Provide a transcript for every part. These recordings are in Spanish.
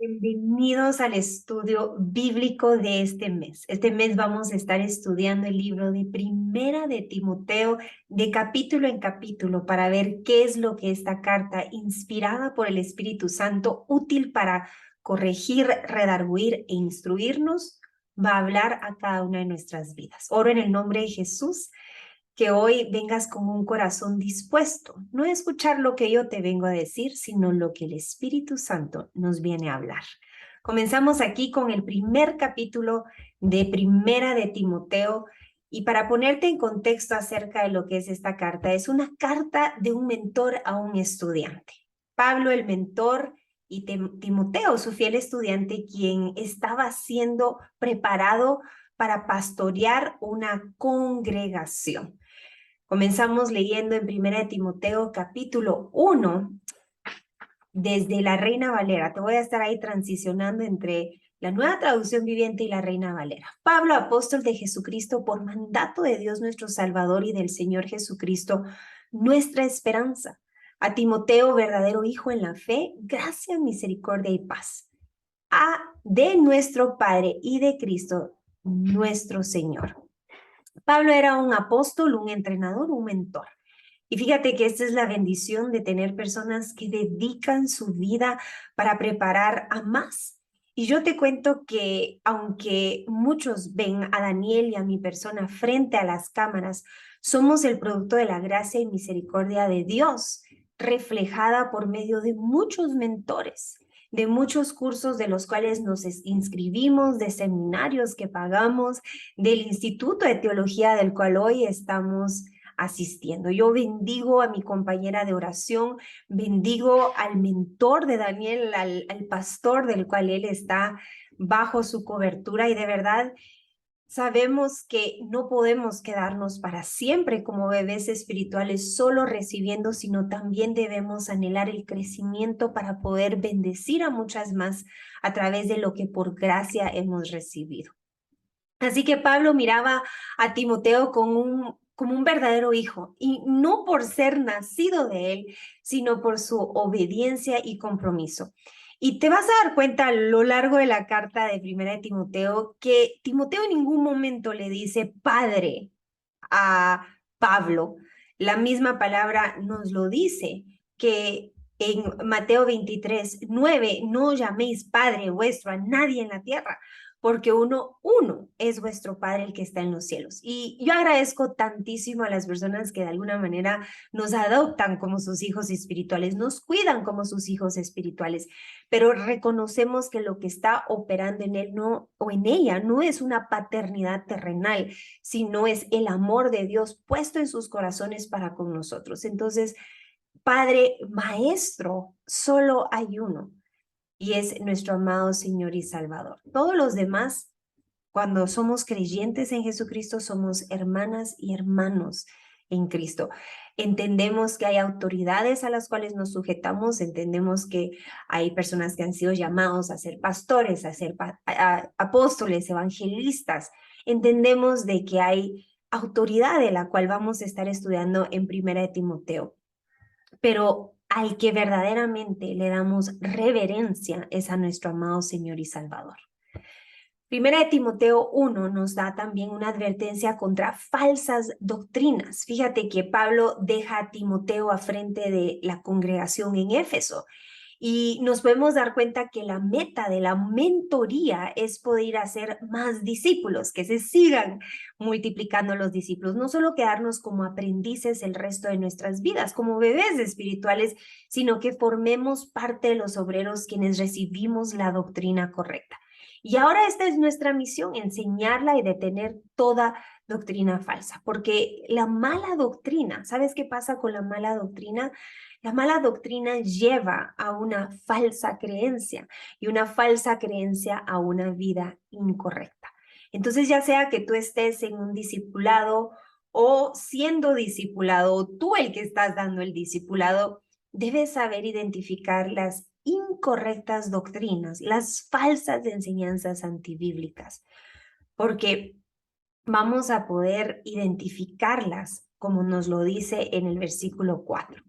Bienvenidos al estudio bíblico de este mes. Este mes vamos a estar estudiando el libro de Primera de Timoteo de capítulo en capítulo para ver qué es lo que esta carta, inspirada por el Espíritu Santo, útil para corregir, redarguir e instruirnos, va a hablar a cada una de nuestras vidas. Oro en el nombre de Jesús que hoy vengas con un corazón dispuesto, no a escuchar lo que yo te vengo a decir, sino lo que el Espíritu Santo nos viene a hablar. Comenzamos aquí con el primer capítulo de Primera de Timoteo, y para ponerte en contexto acerca de lo que es esta carta, es una carta de un mentor a un estudiante. Pablo, el mentor, y Timoteo, su fiel estudiante, quien estaba siendo preparado para pastorear una congregación. Comenzamos leyendo en 1 Timoteo capítulo 1, desde la Reina Valera. Te voy a estar ahí transicionando entre la Nueva Traducción Viviente y la Reina Valera. Pablo, apóstol de Jesucristo, por mandato de Dios nuestro Salvador y del Señor Jesucristo, nuestra esperanza. A Timoteo, verdadero hijo en la fe, gracia, misericordia y paz. De nuestro Padre y de Cristo, nuestro Señor. Pablo era un apóstol, un entrenador, un mentor. Y fíjate que esta es la bendición de tener personas que dedican su vida para preparar a más. Y yo te cuento que aunque muchos ven a Daniel y a mi persona frente a las cámaras, somos el producto de la gracia y misericordia de Dios, reflejada por medio de muchos mentores, de muchos cursos de los cuales nos inscribimos, de seminarios que pagamos, del Instituto de Teología del cual hoy estamos asistiendo. Yo bendigo a mi compañera de oración, bendigo al mentor de Daniel, al pastor del cual él está bajo su cobertura, y de verdad sabemos que no podemos quedarnos para siempre como bebés espirituales solo recibiendo, sino también debemos anhelar el crecimiento para poder bendecir a muchas más a través de lo que por gracia hemos recibido. Así que Pablo miraba a Timoteo como un verdadero hijo, y no por ser nacido de él, sino por su obediencia y compromiso. Y te vas a dar cuenta a lo largo de la carta de Primera de Timoteo que Timoteo en ningún momento le dice padre a Pablo. La misma palabra nos lo dice, que en Mateo 23:9, no llaméis Padre vuestro a nadie en la tierra, porque uno es vuestro Padre, el que está en los cielos. Y yo agradezco tantísimo a las personas que de alguna manera nos adoptan como sus hijos espirituales, nos cuidan como sus hijos espirituales, pero reconocemos que lo que está operando en él o en ella no es una paternidad terrenal, sino es el amor de Dios puesto en sus corazones para con nosotros. Entonces, Padre, Maestro, solo hay uno, y es nuestro amado Señor y Salvador. Todos los demás, cuando somos creyentes en Jesucristo, somos hermanas y hermanos en Cristo. Entendemos que hay autoridades a las cuales nos sujetamos, entendemos que hay personas que han sido llamados a ser pastores, a ser apóstoles, evangelistas. Entendemos de que hay autoridad de la cual vamos a estar estudiando en Primera de Timoteo, pero al que verdaderamente le damos reverencia es a nuestro amado Señor y Salvador. Primera de Timoteo 1 nos da también una advertencia contra falsas doctrinas. Fíjate que Pablo deja a Timoteo a frente de la congregación en Éfeso, y nos podemos dar cuenta que la meta de la mentoría es poder hacer más discípulos, que se sigan multiplicando los discípulos, no solo quedarnos como aprendices el resto de nuestras vidas, como bebés espirituales, sino que formemos parte de los obreros quienes recibimos la doctrina correcta. Y ahora esta es nuestra misión, enseñarla y detener toda doctrina falsa, porque la mala doctrina, ¿sabes qué pasa con la mala doctrina? La mala doctrina lleva a una falsa creencia, y una falsa creencia a una vida incorrecta. Entonces, ya sea que tú estés en un discipulado o siendo discipulado, o tú el que estás dando el discipulado, debes saber identificar las incorrectas doctrinas, las falsas enseñanzas antibíblicas, porque vamos a poder identificarlas como nos lo dice en el versículo 4.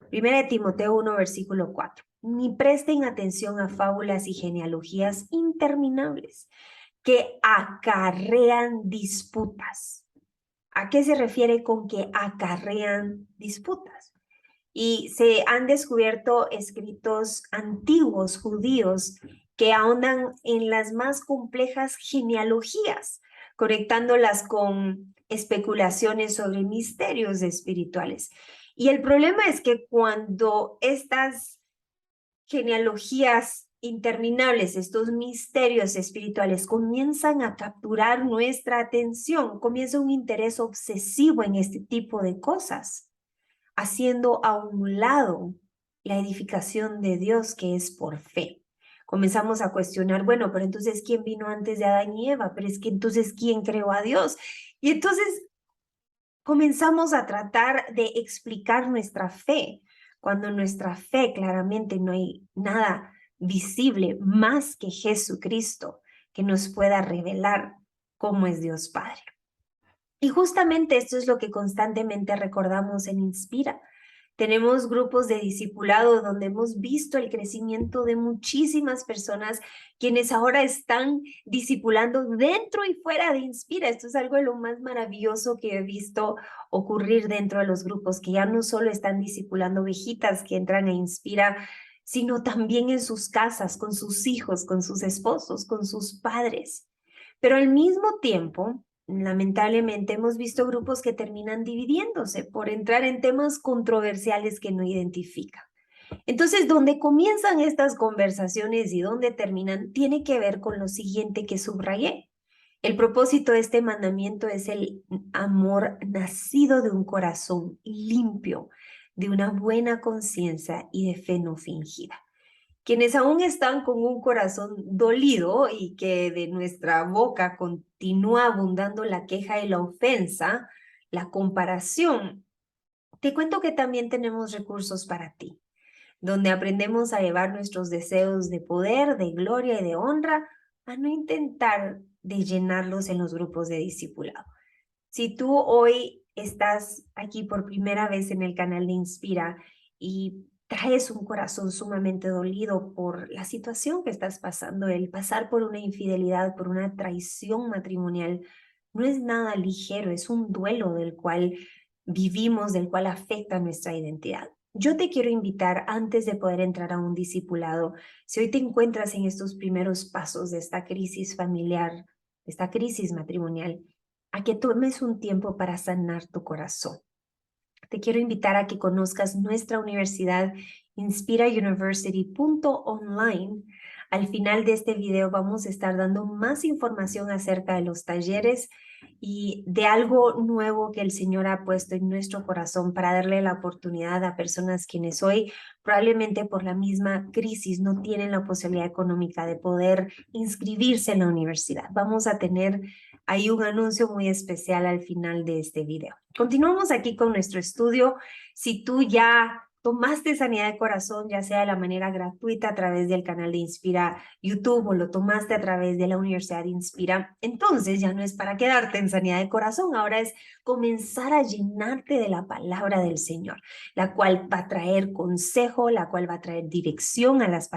Primera de Timoteo 1, versículo 4. ni presten atención a fábulas y genealogías interminables que acarrean disputas. ¿A qué se refiere con que acarrean disputas? Y se han descubierto escritos antiguos judíos que ahondan en las más complejas genealogías, conectándolas con especulaciones sobre misterios espirituales. Y el problema es que cuando estas genealogías interminables, estos misterios espirituales comienzan a capturar nuestra atención, comienza un interés obsesivo en este tipo de cosas, haciendo a un lado la edificación de Dios que es por fe. Comenzamos a cuestionar, bueno, pero entonces, ¿quién vino antes de Adán y Eva? Pero es que entonces, ¿quién creó a Dios? Y entonces comenzamos a tratar de explicar nuestra fe, cuando nuestra fe claramente no hay nada visible más que Jesucristo que nos pueda revelar cómo es Dios Padre. Y justamente esto es lo que constantemente recordamos en Inspira. Tenemos grupos de discipulado donde hemos visto el crecimiento de muchísimas personas quienes ahora están discipulando dentro y fuera de Inspira. Esto es algo de lo más maravilloso que he visto ocurrir dentro de los grupos, que ya no solo están discipulando ovejitas que entran a Inspira, sino también en sus casas, con sus hijos, con sus esposos, con sus padres. Pero al mismo tiempo, lamentablemente hemos visto grupos que terminan dividiéndose por entrar en temas controversiales que no identifican. Entonces, donde comienzan estas conversaciones y dónde terminan, tiene que ver con lo siguiente que subrayé. El propósito de este mandamiento es el amor nacido de un corazón limpio, de una buena conciencia y de fe no fingida. Quienes aún están con un corazón dolido y que de nuestra boca continúa abundando la queja y la ofensa, la comparación, te cuento que también tenemos recursos para ti, donde aprendemos a llevar nuestros deseos de poder, de gloria y de honra, a no intentar de llenarlos en los grupos de discipulado. Si tú hoy estás aquí por primera vez en el canal de Inspira y traes un corazón sumamente dolido por la situación que estás pasando, el pasar por una infidelidad, por una traición matrimonial, no es nada ligero, es un duelo del cual vivimos, del cual afecta nuestra identidad. Yo te quiero invitar, antes de poder entrar a un discipulado, si hoy te encuentras en estos primeros pasos de esta crisis familiar, de esta crisis matrimonial, a que tomes un tiempo para sanar tu corazón. Te quiero invitar a que conozcas nuestra universidad inspirauniversity.online. Al final de este video vamos a estar dando más información acerca de los talleres y de algo nuevo que el Señor ha puesto en nuestro corazón para darle la oportunidad a personas quienes hoy probablemente por la misma crisis no tienen la posibilidad económica de poder inscribirse en la universidad. Vamos a tener ahí un anuncio muy especial al final de este video. Continuamos aquí con nuestro estudio. Si tú ya tomaste sanidad de corazón, ya sea de la manera gratuita a través del canal de Inspira YouTube o lo tomaste a través de la Universidad de Inspira, entonces ya no es para quedarte en sanidad de corazón, ahora es comenzar a llenarte de la palabra del Señor, la cual va a traer consejo, la cual va a traer dirección a las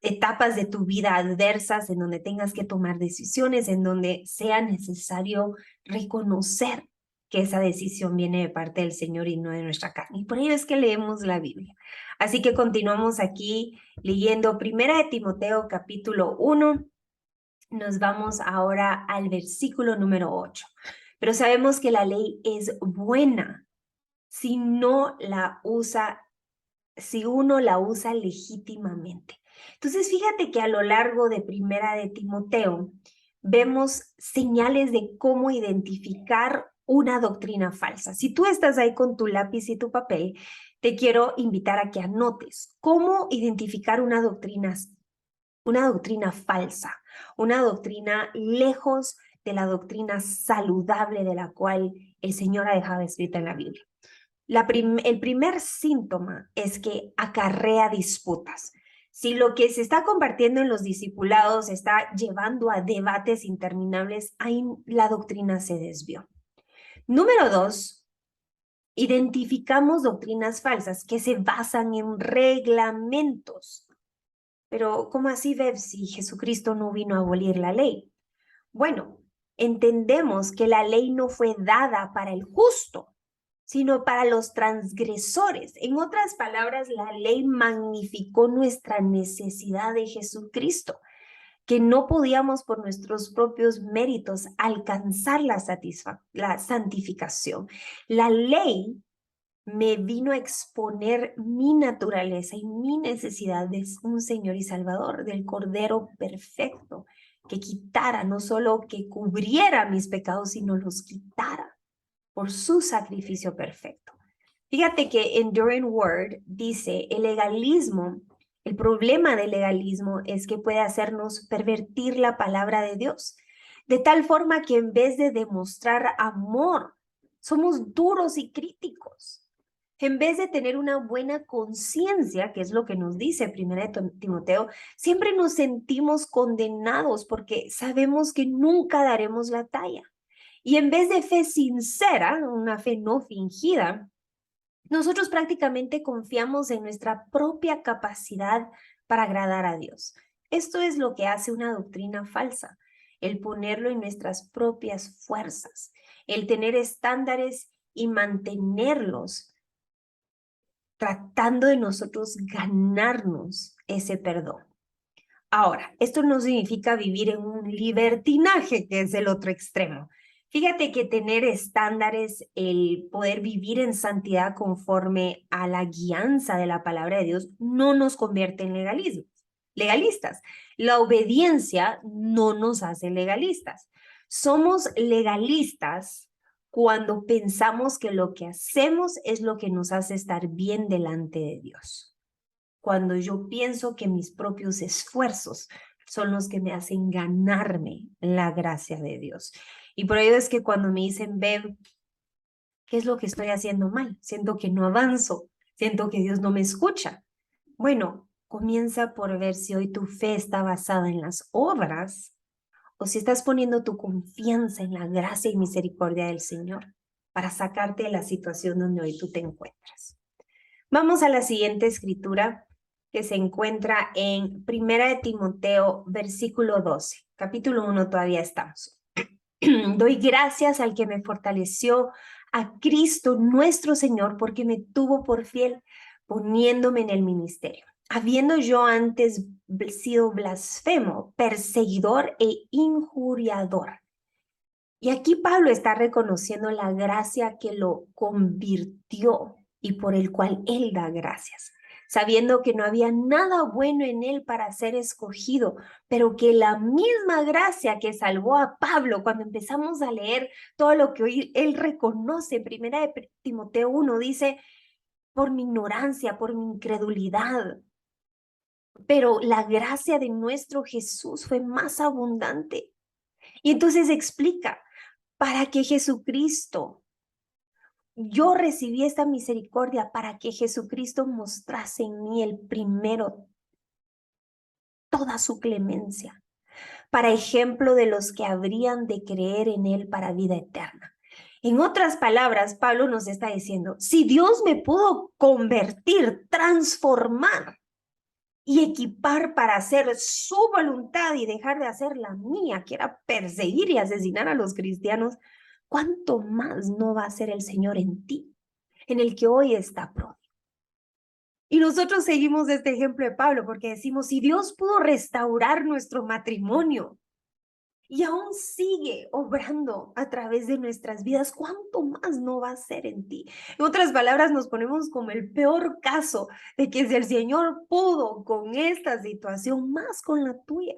etapas de tu vida adversas en donde tengas que tomar decisiones, en donde sea necesario reconocer que esa decisión viene de parte del Señor y no de nuestra carne. Y por ello es que leemos la Biblia. Así que continuamos aquí leyendo 1 de Timoteo capítulo 1. Nos vamos ahora al versículo número 8. Pero sabemos que la ley es buena si uno la usa legítimamente. Entonces, fíjate que a lo largo de 1 de Timoteo vemos señales de cómo identificar una doctrina falsa. Si tú estás ahí con tu lápiz y tu papel, te quiero invitar a que anotes cómo identificar una doctrina falsa, una doctrina lejos de la doctrina saludable de la cual el Señor ha dejado escrita en la Biblia. El primer síntoma es que acarrea disputas. Si lo que se está compartiendo en los discipulados está llevando a debates interminables, ahí la doctrina se desvió. Número 2, Identificamos doctrinas falsas que se basan en reglamentos. Pero, ¿cómo así, Bev, si Jesucristo no vino a abolir la ley? Bueno, entendemos que la ley no fue dada para el justo, sino para los transgresores. En otras palabras, la ley magnificó nuestra necesidad de Jesucristo, que no podíamos por nuestros propios méritos alcanzar la santificación. La ley me vino a exponer mi naturaleza y mi necesidad de un Señor y Salvador, del Cordero perfecto, que quitara, no solo que cubriera mis pecados, sino los quitara por su sacrificio perfecto. Fíjate que Enduring Word dice, el problema del legalismo es que puede hacernos pervertir la palabra de Dios, de tal forma que en vez de demostrar amor, somos duros y críticos. En vez de tener una buena conciencia, que es lo que nos dice 1 Timoteo, siempre nos sentimos condenados porque sabemos que nunca daremos la talla. Y en vez de fe sincera, una fe no fingida, nosotros prácticamente confiamos en nuestra propia capacidad para agradar a Dios. Esto es lo que hace una doctrina falsa, el ponerlo en nuestras propias fuerzas, el tener estándares y mantenerlos, tratando de nosotros ganarnos ese perdón. Ahora, esto no significa vivir en un libertinaje, que es el otro extremo. Fíjate que tener estándares, el poder vivir en santidad conforme a la guianza de la palabra de Dios, no nos convierte en legalistas. La obediencia no nos hace legalistas. Somos legalistas cuando pensamos que lo que hacemos es lo que nos hace estar bien delante de Dios. Cuando yo pienso que mis propios esfuerzos son los que me hacen ganarme la gracia de Dios. Y por ello es que cuando me dicen, Bev, ¿qué es lo que estoy haciendo mal? Siento que no avanzo, siento que Dios no me escucha. Bueno, comienza por ver si hoy tu fe está basada en las obras o si estás poniendo tu confianza en la gracia y misericordia del Señor para sacarte de la situación donde hoy tú te encuentras. Vamos a la siguiente escritura que se encuentra en 1 Timoteo, versículo 12. Capítulo 1 todavía estamos. Doy gracias al que me fortaleció, a Cristo nuestro Señor, porque me tuvo por fiel, poniéndome en el ministerio. Habiendo yo antes sido blasfemo, perseguidor e injuriador. Y aquí Pablo está reconociendo la gracia que lo convirtió y por el cual él da gracias, sabiendo que no había nada bueno en él para ser escogido, pero que la misma gracia que salvó a Pablo, cuando empezamos a leer todo lo que hoy él reconoce, 1 Timoteo 1 dice, por mi ignorancia, por mi incredulidad, pero la gracia de nuestro Jesús fue más abundante. Y entonces explica, para que Jesucristo, yo recibí esta misericordia para que Jesucristo mostrase en mí el primero toda su clemencia, para ejemplo de los que habrían de creer en él para vida eterna. En otras palabras, Pablo nos está diciendo, si Dios me pudo convertir, transformar y equipar para hacer su voluntad y dejar de hacer la mía, que era perseguir y asesinar a los cristianos, ¿cuánto más no va a ser el Señor en ti, en el que hoy está pródigo? Y nosotros seguimos este ejemplo de Pablo porque decimos, si Dios pudo restaurar nuestro matrimonio y aún sigue obrando a través de nuestras vidas, ¿cuánto más no va a ser en ti? En otras palabras, nos ponemos como el peor caso de que si el Señor pudo con esta situación, más con la tuya.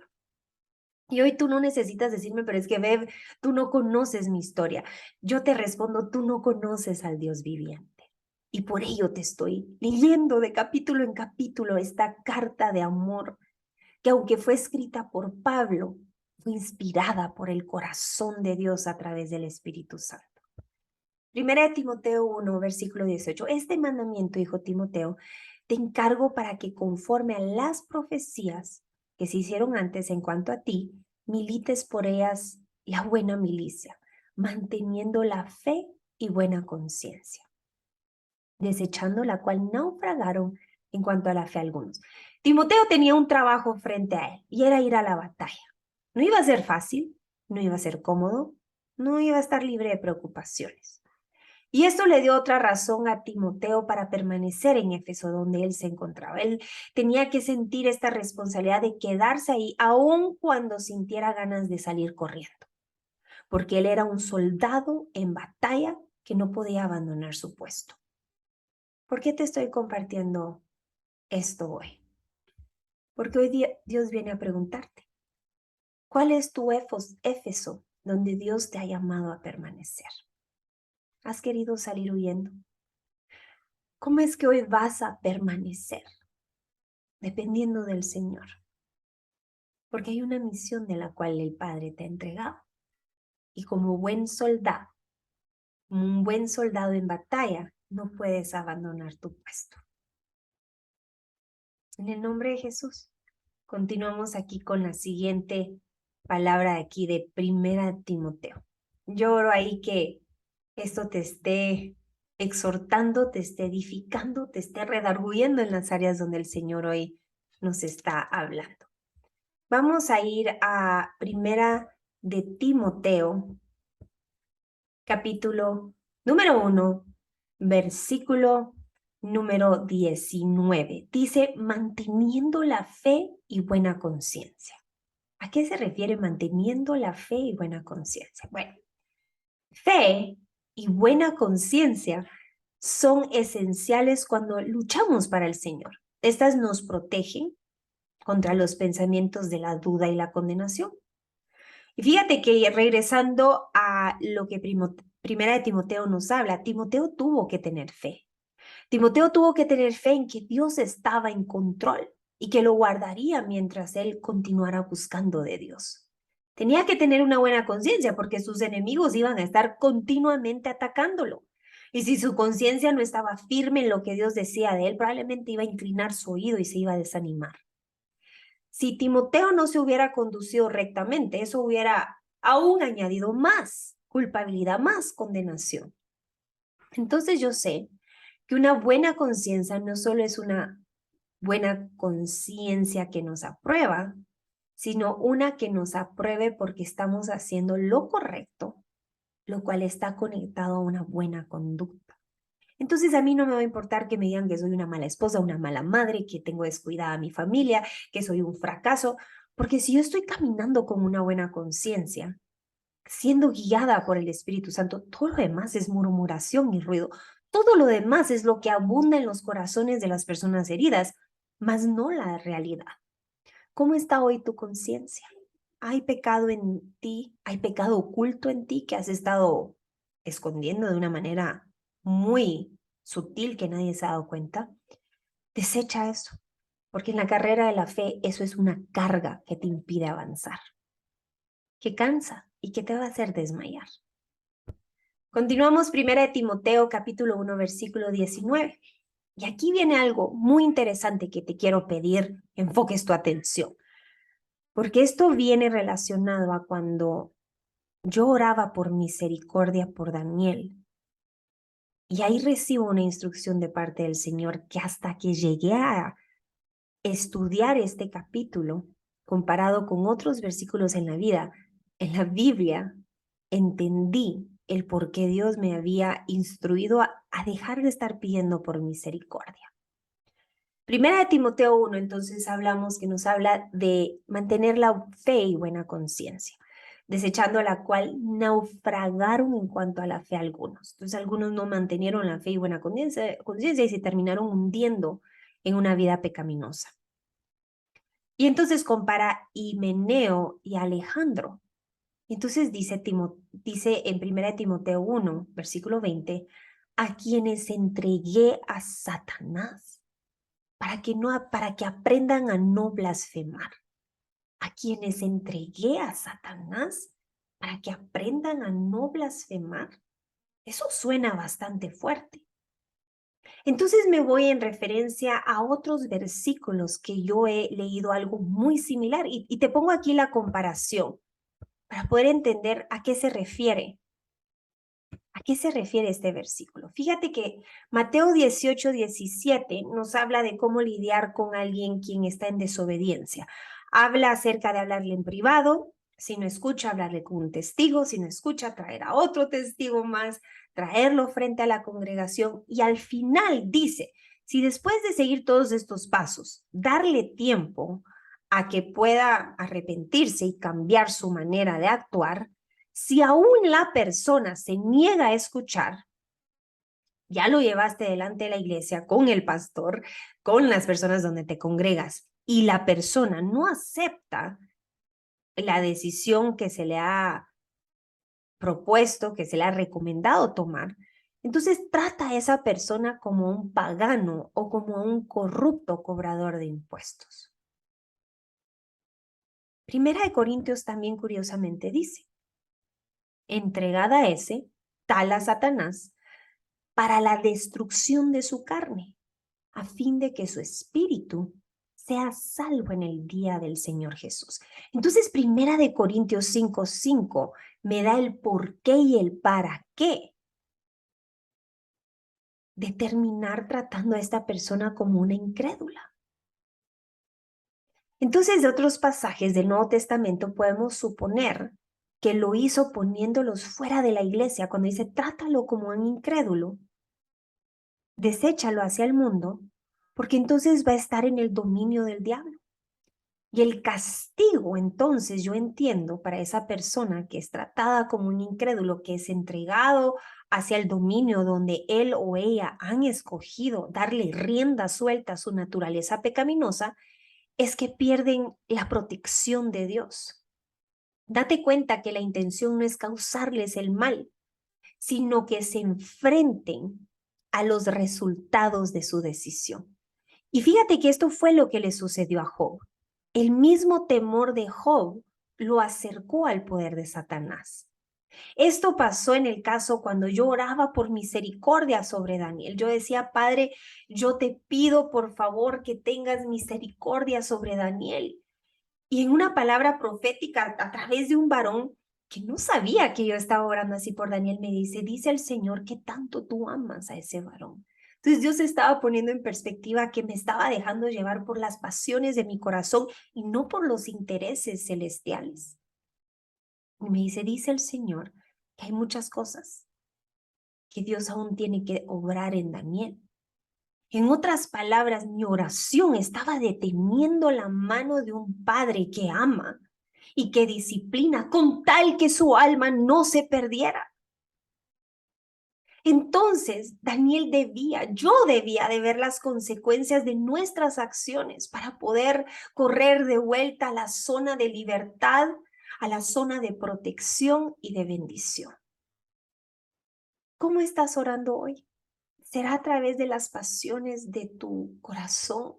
Y hoy tú no necesitas decirme, pero es que, Bev, tú no conoces mi historia. Yo te respondo, tú no conoces al Dios viviente. Y por ello te estoy leyendo de capítulo en capítulo esta carta de amor, que aunque fue escrita por Pablo, fue inspirada por el corazón de Dios a través del Espíritu Santo. 1 Timoteo 1, versículo 18. Este mandamiento, hijo Timoteo, te encargo para que conforme a las profecías que se hicieron antes en cuanto a ti, milites por ellas la buena milicia, manteniendo la fe y buena conciencia. desechando la cual naufragaron en cuanto a la fe algunos. Timoteo tenía un trabajo frente a él y era ir a la batalla. No iba a ser fácil, no iba a ser cómodo, no iba a estar libre de preocupaciones. Y esto le dio otra razón a Timoteo para permanecer en Éfeso, donde él se encontraba. Él tenía que sentir esta responsabilidad de quedarse ahí, aun cuando sintiera ganas de salir corriendo, porque él era un soldado en batalla que no podía abandonar su puesto. ¿Por qué te estoy compartiendo esto hoy? Porque hoy día Dios viene a preguntarte, ¿cuál es tu Éfeso donde Dios te ha llamado a permanecer? ¿Has querido salir huyendo? ¿Cómo es que hoy vas a permanecer? Dependiendo del Señor. Porque hay una misión de la cual el Padre te ha entregado. Y como buen soldado, un buen soldado en batalla, no puedes abandonar tu puesto. En el nombre de Jesús. Continuamos aquí con la siguiente palabra de aquí de Primera Timoteo. Yo oro ahí que esto te esté exhortando, te esté edificando, te esté redarguyendo en las áreas donde el Señor hoy nos está hablando. Vamos a ir a Primera de Timoteo, capítulo número 1, versículo número 19. Dice, manteniendo la fe y buena conciencia. ¿A qué se refiere manteniendo la fe y buena conciencia? Bueno, fe y buena conciencia son esenciales cuando luchamos para el Señor. Estas nos protegen contra los pensamientos de la duda y la condenación. Y fíjate que regresando a lo que Primera de Timoteo nos habla, Timoteo tuvo que tener fe. Timoteo tuvo que tener fe en que Dios estaba en control y que lo guardaría mientras él continuara buscando de Dios. Tenía que tener una buena conciencia porque sus enemigos iban a estar continuamente atacándolo. Y si su conciencia no estaba firme en lo que Dios decía de él, probablemente iba a inclinar su oído y se iba a desanimar. Si Timoteo no se hubiera conducido rectamente, eso hubiera aún añadido más culpabilidad, más condenación. Entonces yo sé que una buena conciencia no solo es una buena conciencia que nos aprueba, sino una que nos apruebe porque estamos haciendo lo correcto, lo cual está conectado a una buena conducta. Entonces a mí no me va a importar que me digan que soy una mala esposa, una mala madre, que tengo descuidada a mi familia, que soy un fracaso, porque si yo estoy caminando con una buena conciencia, siendo guiada por el Espíritu Santo, todo lo demás es murmuración y ruido. Todo lo demás es lo que abunda en los corazones de las personas heridas, mas no la realidad. ¿Cómo está hoy tu conciencia? ¿Hay pecado en ti? ¿Hay pecado oculto en ti que has estado escondiendo de una manera muy sutil que nadie se ha dado cuenta? Desecha eso, porque en la carrera de la fe eso es una carga que te impide avanzar, que cansa y que te va a hacer desmayar. Continuamos 1 de Timoteo capítulo 1 versículo 19. Y aquí viene algo muy interesante que te quiero pedir, enfoques tu atención, porque esto viene relacionado a cuando yo oraba por misericordia por Daniel. Y ahí recibo una instrucción de parte del Señor que hasta que llegué a estudiar este capítulo, comparado con otros versículos en la Biblia, entendí el por qué Dios me había instruido a dejar de estar pidiendo por misericordia. Primera de Timoteo 1, entonces hablamos que nos habla de mantener la fe y buena conciencia, desechando la cual naufragaron en cuanto a la fe algunos. Entonces algunos no mantenieron la fe y buena conciencia y se terminaron hundiendo en una vida pecaminosa. Y entonces compara Himeneo y Alejandro. Entonces dice en 1 Timoteo 1, versículo 20, a quienes entregué a Satanás para que aprendan a no blasfemar. A quienes entregué a Satanás para que aprendan a no blasfemar. Eso suena bastante fuerte. Entonces me voy en referencia a otros versículos que yo he leído algo muy similar y te pongo aquí la comparación para poder entender a qué se refiere ¿A qué se refiere este versículo? Fíjate que Mateo 18:17 nos habla de cómo lidiar con alguien quien está en desobediencia. Habla acerca de hablarle en privado, si no escucha, hablarle con un testigo, si no escucha, traer a otro testigo más, traerlo frente a la congregación y al final dice, si después de seguir todos estos pasos, darle tiempo a que pueda arrepentirse y cambiar su manera de actuar, si aún la persona se niega a escuchar, ya lo llevaste delante de la iglesia con el pastor, con las personas donde te congregas, y la persona no acepta la decisión que se le ha propuesto, que se le ha recomendado tomar, entonces trata a esa persona como un pagano o como un corrupto cobrador de impuestos. Primera de Corintios también curiosamente dice, entregada a ese, tal a Satanás, para la destrucción de su carne, a fin de que su espíritu sea salvo en el día del Señor Jesús. Entonces, Primera de Corintios 5:5 me da el por qué y el para qué de terminar tratando a esta persona como una incrédula. Entonces, de otros pasajes del Nuevo Testamento podemos suponer que lo hizo poniéndolos fuera de la iglesia, cuando dice, trátalo como un incrédulo, deséchalo hacia el mundo, porque entonces va a estar en el dominio del diablo. Y el castigo, entonces, yo entiendo para esa persona que es tratada como un incrédulo, que es entregado hacia el dominio donde él o ella han escogido darle rienda suelta a su naturaleza pecaminosa, es que pierden la protección de Dios. Date cuenta que la intención no es causarles el mal, sino que se enfrenten a los resultados de su decisión. Y fíjate que esto fue lo que le sucedió a Job. El mismo temor de Job lo acercó al poder de Satanás. Esto pasó en el caso cuando yo oraba por misericordia sobre Daniel. Yo decía, Padre, yo te pido por favor que tengas misericordia sobre Daniel. Y en una palabra profética a través de un varón que no sabía que yo estaba orando así por Daniel, me dice el Señor que tanto tú amas a ese varón. Entonces Dios estaba poniendo en perspectiva que me estaba dejando llevar por las pasiones de mi corazón y no por los intereses celestiales. Y me dice el Señor que hay muchas cosas que Dios aún tiene que obrar en Daniel. En otras palabras, mi oración estaba deteniendo la mano de un padre que ama y que disciplina con tal que su alma no se perdiera. Entonces, yo debía de ver las consecuencias de nuestras acciones para poder correr de vuelta a la zona de libertad, a la zona de protección y de bendición. ¿Cómo estás orando hoy? ¿Será a través de las pasiones de tu corazón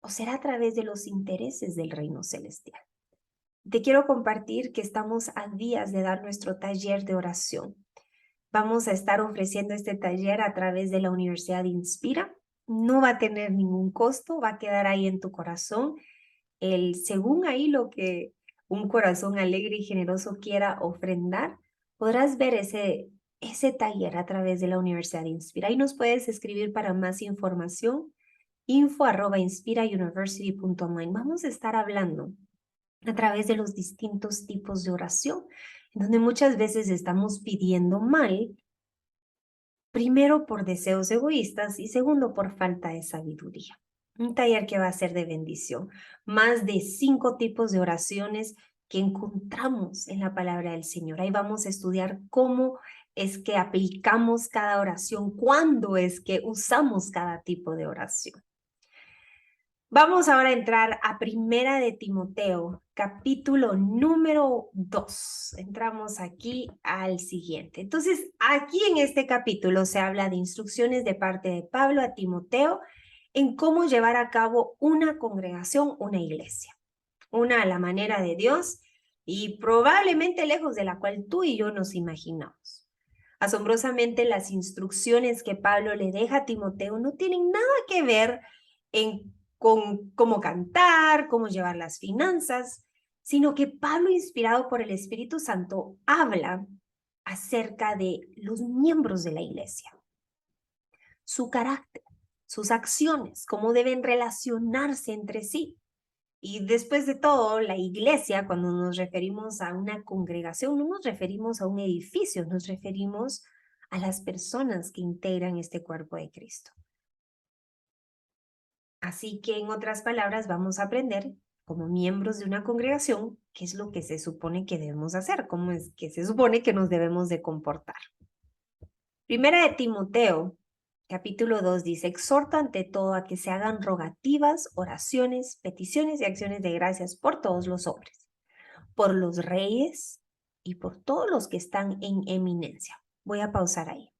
o será a través de los intereses del reino celestial? Te quiero compartir que estamos a días de dar nuestro taller de oración. Vamos a estar ofreciendo este taller a través de la Universidad Inspira. No va a tener ningún costo, va a quedar ahí en tu corazón. Según ahí lo que un corazón alegre y generoso quiera ofrendar, podrás ver ese taller a través de la Universidad Inspira. Ahí nos puedes escribir para más información, info@inspirauniversity.online. Vamos a estar hablando a través de los distintos tipos de oración, en donde muchas veces estamos pidiendo mal, primero por deseos egoístas y segundo por falta de sabiduría. Un taller que va a ser de bendición. Más de 5 tipos de oraciones que encontramos en la palabra del Señor. Ahí vamos a estudiar cómo es que aplicamos cada oración, cuándo es que usamos cada tipo de oración. Vamos ahora a entrar a Primera de Timoteo, capítulo número 2. Entramos aquí al siguiente. Entonces, aquí en este capítulo se habla de instrucciones de parte de Pablo a Timoteo en cómo llevar a cabo una congregación, una iglesia. Una a la manera de Dios y probablemente lejos de la cual tú y yo nos imaginamos. Asombrosamente, las instrucciones que Pablo le deja a Timoteo no tienen nada que ver con cómo cantar, cómo llevar las finanzas, sino que Pablo, inspirado por el Espíritu Santo, habla acerca de los miembros de la iglesia, su carácter, sus acciones, cómo deben relacionarse entre sí. Y después de todo, la iglesia, cuando nos referimos a una congregación, no nos referimos a un edificio, nos referimos a las personas que integran este cuerpo de Cristo. Así que, en otras palabras, vamos a aprender como miembros de una congregación qué es lo que se supone que debemos hacer, cómo es que se supone que nos debemos de comportar. Primera de Timoteo, capítulo 2 dice: exhorta ante todo a que se hagan rogativas, oraciones, peticiones y acciones de gracias por todos los hombres, por los reyes y por todos los que están en eminencia. Voy a pausar ahí.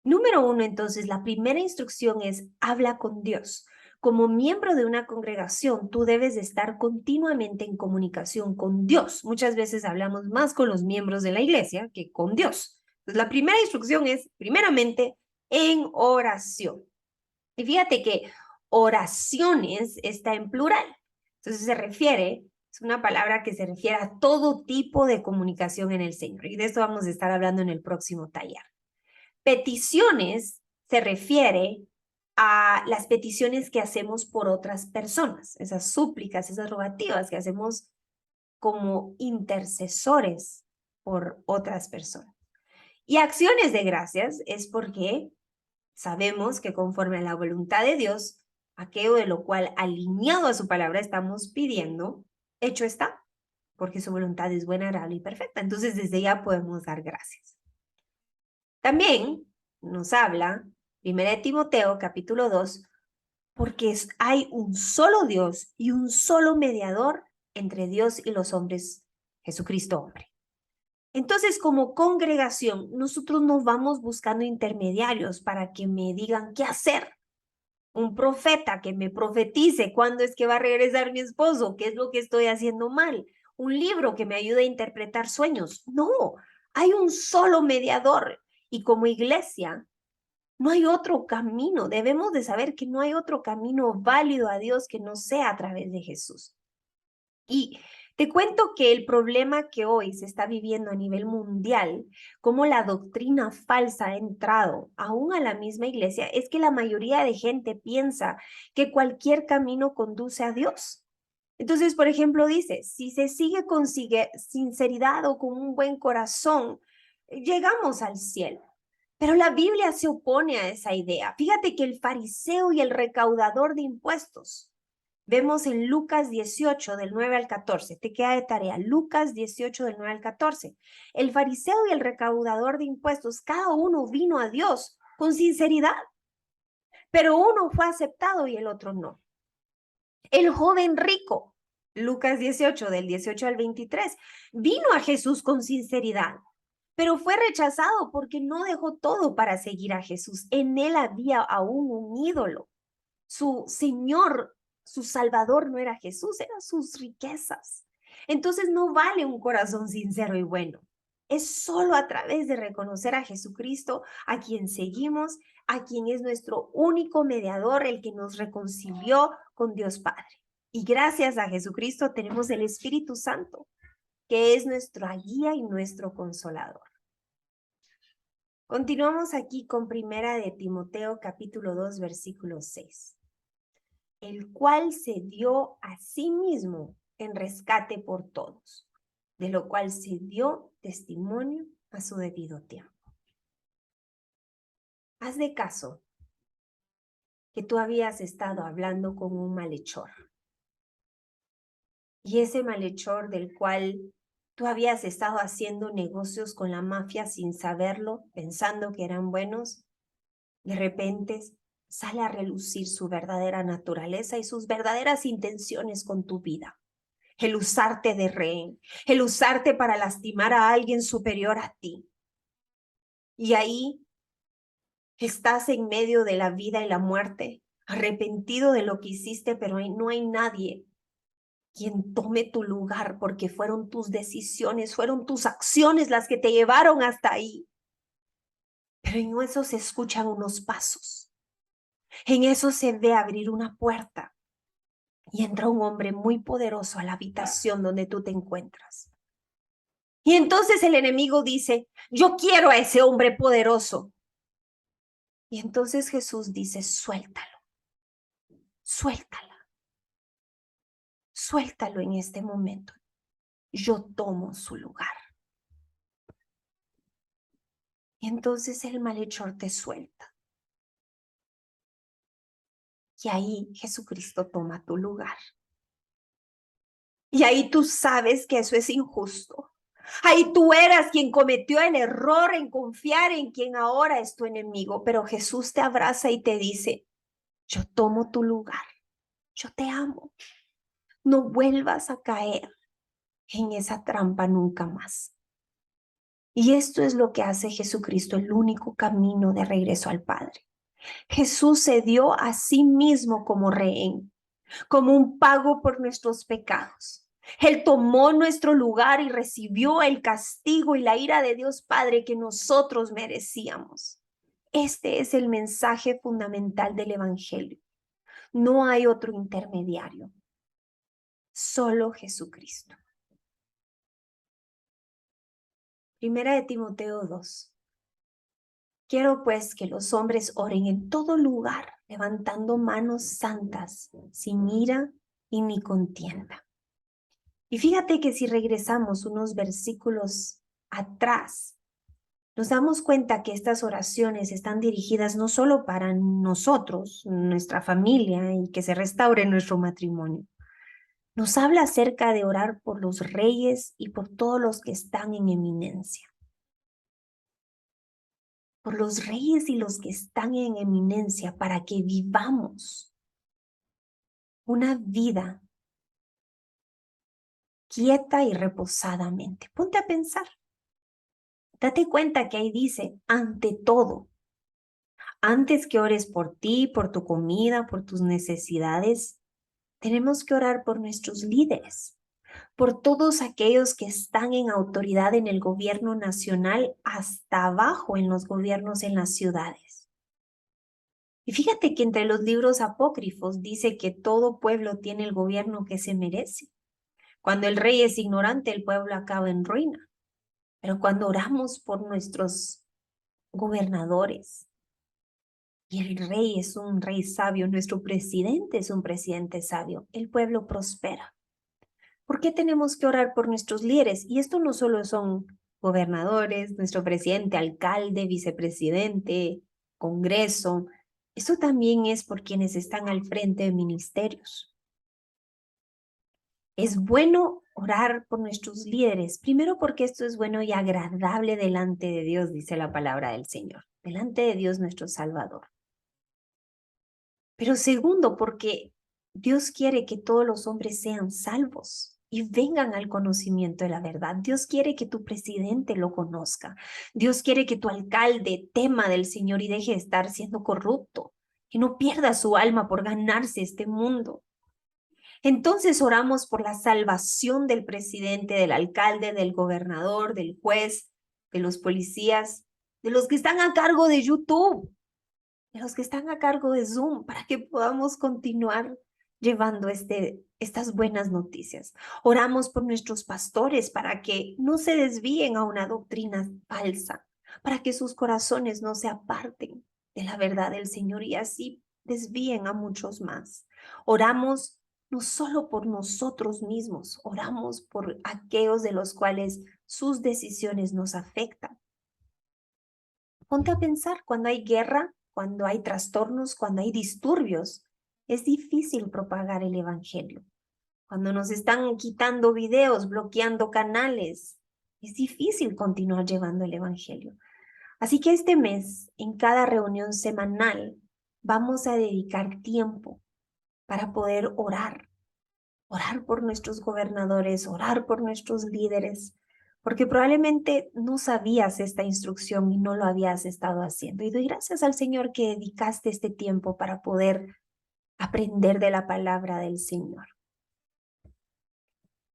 Número 1, entonces, la primera instrucción es: habla con Dios. Como miembro de una congregación, tú debes de estar continuamente en comunicación con Dios. Muchas veces hablamos más con los miembros de la iglesia que con Dios. Entonces, la primera instrucción es, primeramente, en oración. Y fíjate que oraciones está en plural. Entonces es una palabra que se refiere a todo tipo de comunicación en el Señor. Y de esto vamos a estar hablando en el próximo taller. Peticiones se refiere a las peticiones que hacemos por otras personas, esas súplicas, esas rogativas que hacemos como intercesores por otras personas. Y acciones de gracias es porque sabemos que conforme a la voluntad de Dios, aquello de lo cual alineado a su palabra estamos pidiendo, hecho está, porque su voluntad es buena, agradable y perfecta. Entonces desde ya podemos dar gracias. También nos habla 1 Timoteo capítulo 2, porque hay un solo Dios y un solo mediador entre Dios y los hombres, Jesucristo hombre. Entonces, como congregación, nosotros nos vamos buscando intermediarios para que me digan qué hacer. Un profeta que me profetice cuándo es que va a regresar mi esposo, qué es lo que estoy haciendo mal. Un libro que me ayude a interpretar sueños. No, hay un solo mediador. Y como iglesia, no hay otro camino. Debemos de saber que no hay otro camino válido a Dios que no sea a través de Jesús. Y te cuento que el problema que hoy se está viviendo a nivel mundial, como la doctrina falsa ha entrado aún a la misma iglesia, es que la mayoría de gente piensa que cualquier camino conduce a Dios. Entonces, por ejemplo, dice, si se sigue con sinceridad o con un buen corazón, llegamos al cielo. Pero la Biblia se opone a esa idea. Fíjate que el fariseo y el recaudador de impuestos, vemos en Lucas 18 del 9 al 14, te queda de tarea, Lucas 18 del 9 al 14. El fariseo y el recaudador de impuestos, cada uno vino a Dios con sinceridad, pero uno fue aceptado y el otro no. El joven rico, Lucas 18 del 18 al 23, vino a Jesús con sinceridad, pero fue rechazado porque no dejó todo para seguir a Jesús. En él había aún un ídolo. Su Señor, su Salvador no era Jesús, eran sus riquezas. Entonces no vale un corazón sincero y bueno. Es solo a través de reconocer a Jesucristo, a quien seguimos, a quien es nuestro único mediador, el que nos reconcilió con Dios Padre. Y gracias a Jesucristo tenemos el Espíritu Santo, que es nuestra guía y nuestro consolador. Continuamos aquí con 1 Timoteo capítulo 2, versículo 6. El cual se dio a sí mismo en rescate por todos, de lo cual se dio testimonio a su debido tiempo. Haz de caso que tú habías estado hablando con un malhechor, y ese malhechor del cual tú habías estado haciendo negocios con la mafia sin saberlo, pensando que eran buenos, de repente sale a relucir su verdadera naturaleza y sus verdaderas intenciones con tu vida. El usarte de rehén, el usarte para lastimar a alguien superior a ti. Y ahí estás en medio de la vida y la muerte, arrepentido de lo que hiciste, pero no hay nadie quien tome tu lugar porque fueron tus decisiones, fueron tus acciones las que te llevaron hasta ahí. Pero en eso se escuchan unos pasos. En eso se ve abrir una puerta y entra un hombre muy poderoso a la habitación donde tú te encuentras. Y entonces el enemigo dice, yo quiero a ese hombre poderoso. Y entonces Jesús dice, suéltalo, suéltala, suéltalo en este momento. Yo tomo su lugar. Y entonces el malhechor te suelta. Y ahí Jesucristo toma tu lugar. Y ahí tú sabes que eso es injusto. Ahí tú eras quien cometió el error en confiar en quien ahora es tu enemigo. Pero Jesús te abraza y te dice, yo tomo tu lugar. Yo te amo. No vuelvas a caer en esa trampa nunca más. Y esto es lo que hace Jesucristo, el único camino de regreso al Padre. Jesús se dio a sí mismo como rehén, como un pago por nuestros pecados. Él tomó nuestro lugar y recibió el castigo y la ira de Dios Padre que nosotros merecíamos. Este es el mensaje fundamental del Evangelio. No hay otro intermediario, solo Jesucristo. Primera de Timoteo 2. Quiero pues que los hombres oren en todo lugar, levantando manos santas, sin ira y ni contienda. Y fíjate que si regresamos unos versículos atrás, nos damos cuenta que estas oraciones están dirigidas no solo para nosotros, nuestra familia, y que se restaure nuestro matrimonio. Nos habla acerca de orar por los reyes y por todos los que están en eminencia. Por los reyes y los que están en eminencia, para que vivamos una vida quieta y reposadamente. Ponte a pensar. Date cuenta que ahí dice, ante todo, antes que ores por ti, por tu comida, por tus necesidades, tenemos que orar por nuestros líderes, por todos aquellos que están en autoridad en el gobierno nacional hasta abajo en los gobiernos en las ciudades. Y fíjate que entre los libros apócrifos dice que todo pueblo tiene el gobierno que se merece. Cuando el rey es ignorante, el pueblo acaba en ruina. Pero cuando oramos por nuestros gobernadores, y el rey es un rey sabio, nuestro presidente es un presidente sabio, el pueblo prospera. ¿Por qué tenemos que orar por nuestros líderes? Y esto no solo son gobernadores, nuestro presidente, alcalde, vicepresidente, congreso. Esto también es por quienes están al frente de ministerios. Es bueno orar por nuestros líderes, primero porque esto es bueno y agradable delante de Dios, dice la palabra del Señor, delante de Dios nuestro Salvador. Pero segundo, porque Dios quiere que todos los hombres sean salvos y vengan al conocimiento de la verdad. Dios quiere que tu presidente lo conozca. Dios quiere que tu alcalde tema del Señor y deje de estar siendo corrupto, que no pierda su alma por ganarse este mundo. Entonces oramos por la salvación del presidente, del alcalde, del gobernador, del juez, de los policías, de los que están a cargo de YouTube, de los que están a cargo de Zoom, para que podamos continuar llevando estas buenas noticias. Oramos por nuestros pastores para que no se desvíen a una doctrina falsa, para que sus corazones no se aparten de la verdad del Señor y así desvíen a muchos más. Oramos no solo por nosotros mismos, oramos por aquellos de los cuales sus decisiones nos afectan. Ponte a pensar, cuando hay guerra, cuando hay trastornos, cuando hay disturbios, es difícil propagar el evangelio. Cuando nos están quitando videos, bloqueando canales, es difícil continuar llevando el evangelio. Así que este mes, en cada reunión semanal, vamos a dedicar tiempo para poder orar por nuestros gobernadores, orar por nuestros líderes, porque probablemente no sabías esta instrucción y no lo habías estado haciendo. Y doy gracias al Señor que dedicaste este tiempo para poder aprender de la palabra del Señor.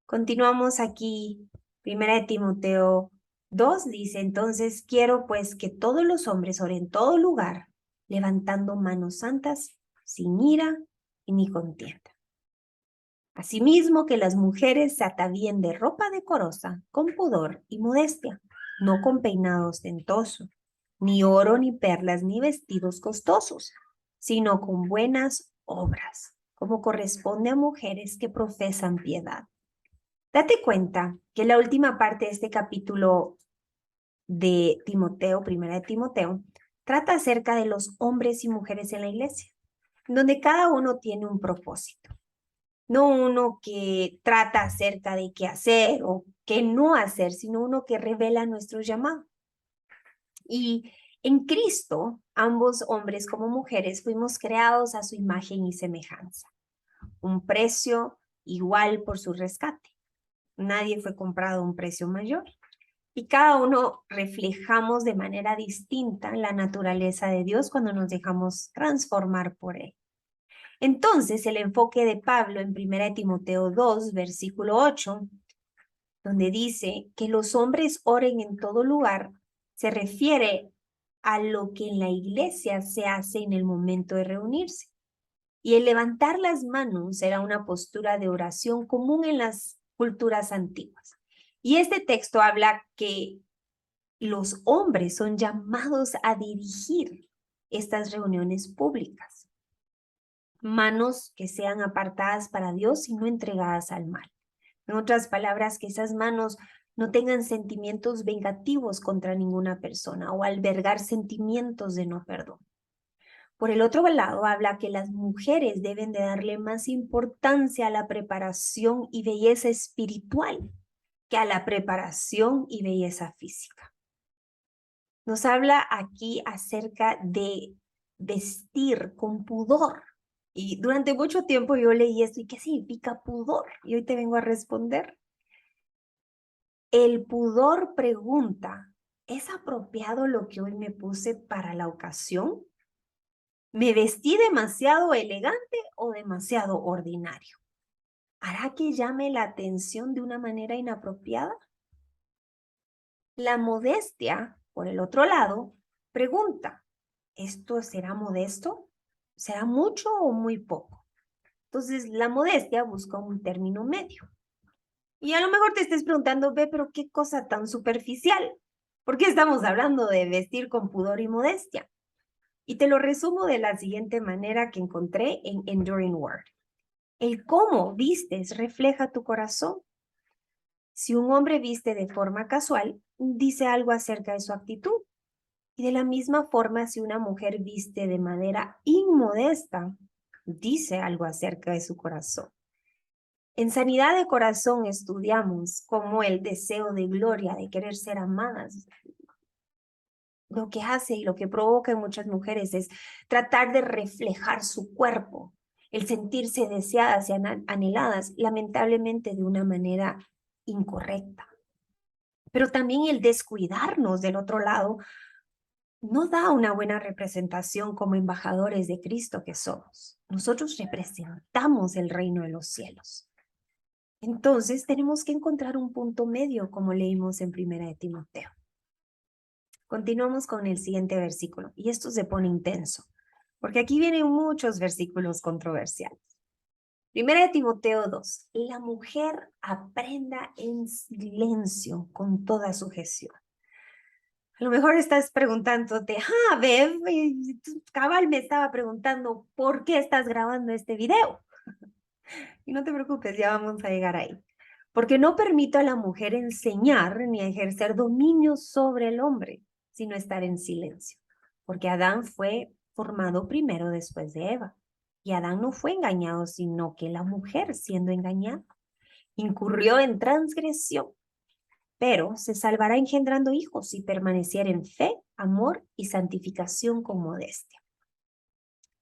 Continuamos aquí. Primera de Timoteo 2 dice, entonces quiero pues que todos los hombres oren en todo lugar, levantando manos santas, sin ira y ni contienda. Asimismo, que las mujeres se atavíen de ropa decorosa, con pudor y modestia, no con peinado ostentoso, ni oro, ni perlas, ni vestidos costosos, sino con buenas obras, como corresponde a mujeres que profesan piedad. Date cuenta que la última parte de este capítulo de Timoteo, primera de Timoteo, trata acerca de los hombres y mujeres en la iglesia, donde cada uno tiene un propósito. No uno que trata acerca de qué hacer o qué no hacer, sino uno que revela nuestro llamado. Y en Cristo, ambos hombres como mujeres fuimos creados a su imagen y semejanza. Un precio igual por su rescate. Nadie fue comprado a un precio mayor. Y cada uno reflejamos de manera distinta la naturaleza de Dios cuando nos dejamos transformar por Él. Entonces, el enfoque de Pablo en 1 Timoteo 2, versículo 8, donde dice que los hombres oren en todo lugar, se refiere a lo que en la iglesia se hace en el momento de reunirse. Y el levantar las manos era una postura de oración común en las culturas antiguas. Y este texto habla que los hombres son llamados a dirigir estas reuniones públicas. Manos que sean apartadas para Dios y no entregadas al mal. En otras palabras, que esas manos no tengan sentimientos vengativos contra ninguna persona o albergar sentimientos de no perdón. Por el otro lado, habla que las mujeres deben de darle más importancia a la preparación y belleza espiritual que a la preparación y belleza física. Nos habla aquí acerca de vestir con pudor. Y durante mucho tiempo yo leí esto, ¿y qué significa pudor? Y hoy te vengo a responder. El pudor pregunta, ¿es apropiado lo que hoy me puse para la ocasión? ¿Me vestí demasiado elegante o demasiado ordinario? ¿Hará que llame la atención de una manera inapropiada? La modestia, por el otro lado, pregunta, ¿esto será modesto? ¿Será mucho o muy poco? Entonces, la modestia busca un término medio. Y a lo mejor te estés preguntando, ve, pero qué cosa tan superficial. ¿Por qué estamos hablando de vestir con pudor y modestia? Y te lo resumo de la siguiente manera que encontré en Enduring Word. El cómo vistes refleja tu corazón. Si un hombre viste de forma casual, dice algo acerca de su actitud. Y de la misma forma, si una mujer viste de manera inmodesta, dice algo acerca de su corazón. En Sanidad de Corazón estudiamos cómo el deseo de gloria, de querer ser amadas, lo que hace y lo que provoca en muchas mujeres es tratar de reflejar su cuerpo, el sentirse deseadas y anheladas, lamentablemente de una manera incorrecta. Pero también el descuidarnos del otro lado no da una buena representación como embajadores de Cristo que somos. Nosotros representamos el reino de los cielos. Entonces tenemos que encontrar un punto medio, como leímos en 1 de Timoteo. Continuamos con el siguiente versículo, y esto se pone intenso, porque aquí vienen muchos versículos controversiales. 1 de Timoteo 2, la mujer aprenda en silencio con toda sujeción. A lo mejor estás preguntándote, Bev, cabal me estaba preguntando, ¿por qué estás grabando este video? Y no te preocupes, ya vamos a llegar ahí. Porque no permito a la mujer enseñar ni ejercer dominio sobre el hombre, sino estar en silencio. Porque Adán fue formado primero después de Eva. Y Adán no fue engañado, sino que la mujer, siendo engañada, incurrió en transgresión. Pero se salvará engendrando hijos si permaneciera en fe, amor y santificación con modestia.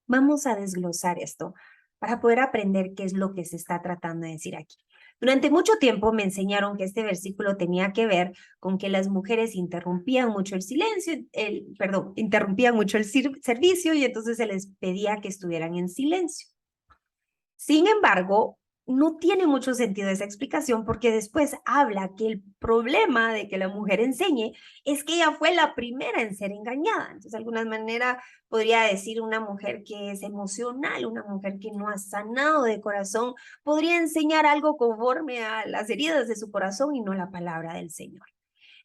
Vamos a desglosar esto para poder aprender qué es lo que se está tratando de decir aquí. Durante mucho tiempo me enseñaron que este versículo tenía que ver con que las mujeres interrumpían mucho el silencio, interrumpían mucho el servicio y entonces se les pedía que estuvieran en silencio. Sin embargo, no tiene mucho sentido esa explicación porque después habla que el problema de que la mujer enseñe es que ella fue la primera en ser engañada. Entonces, de alguna manera podría decir una mujer que es emocional, una mujer que no ha sanado de corazón, podría enseñar algo conforme a las heridas de su corazón y no la palabra del Señor.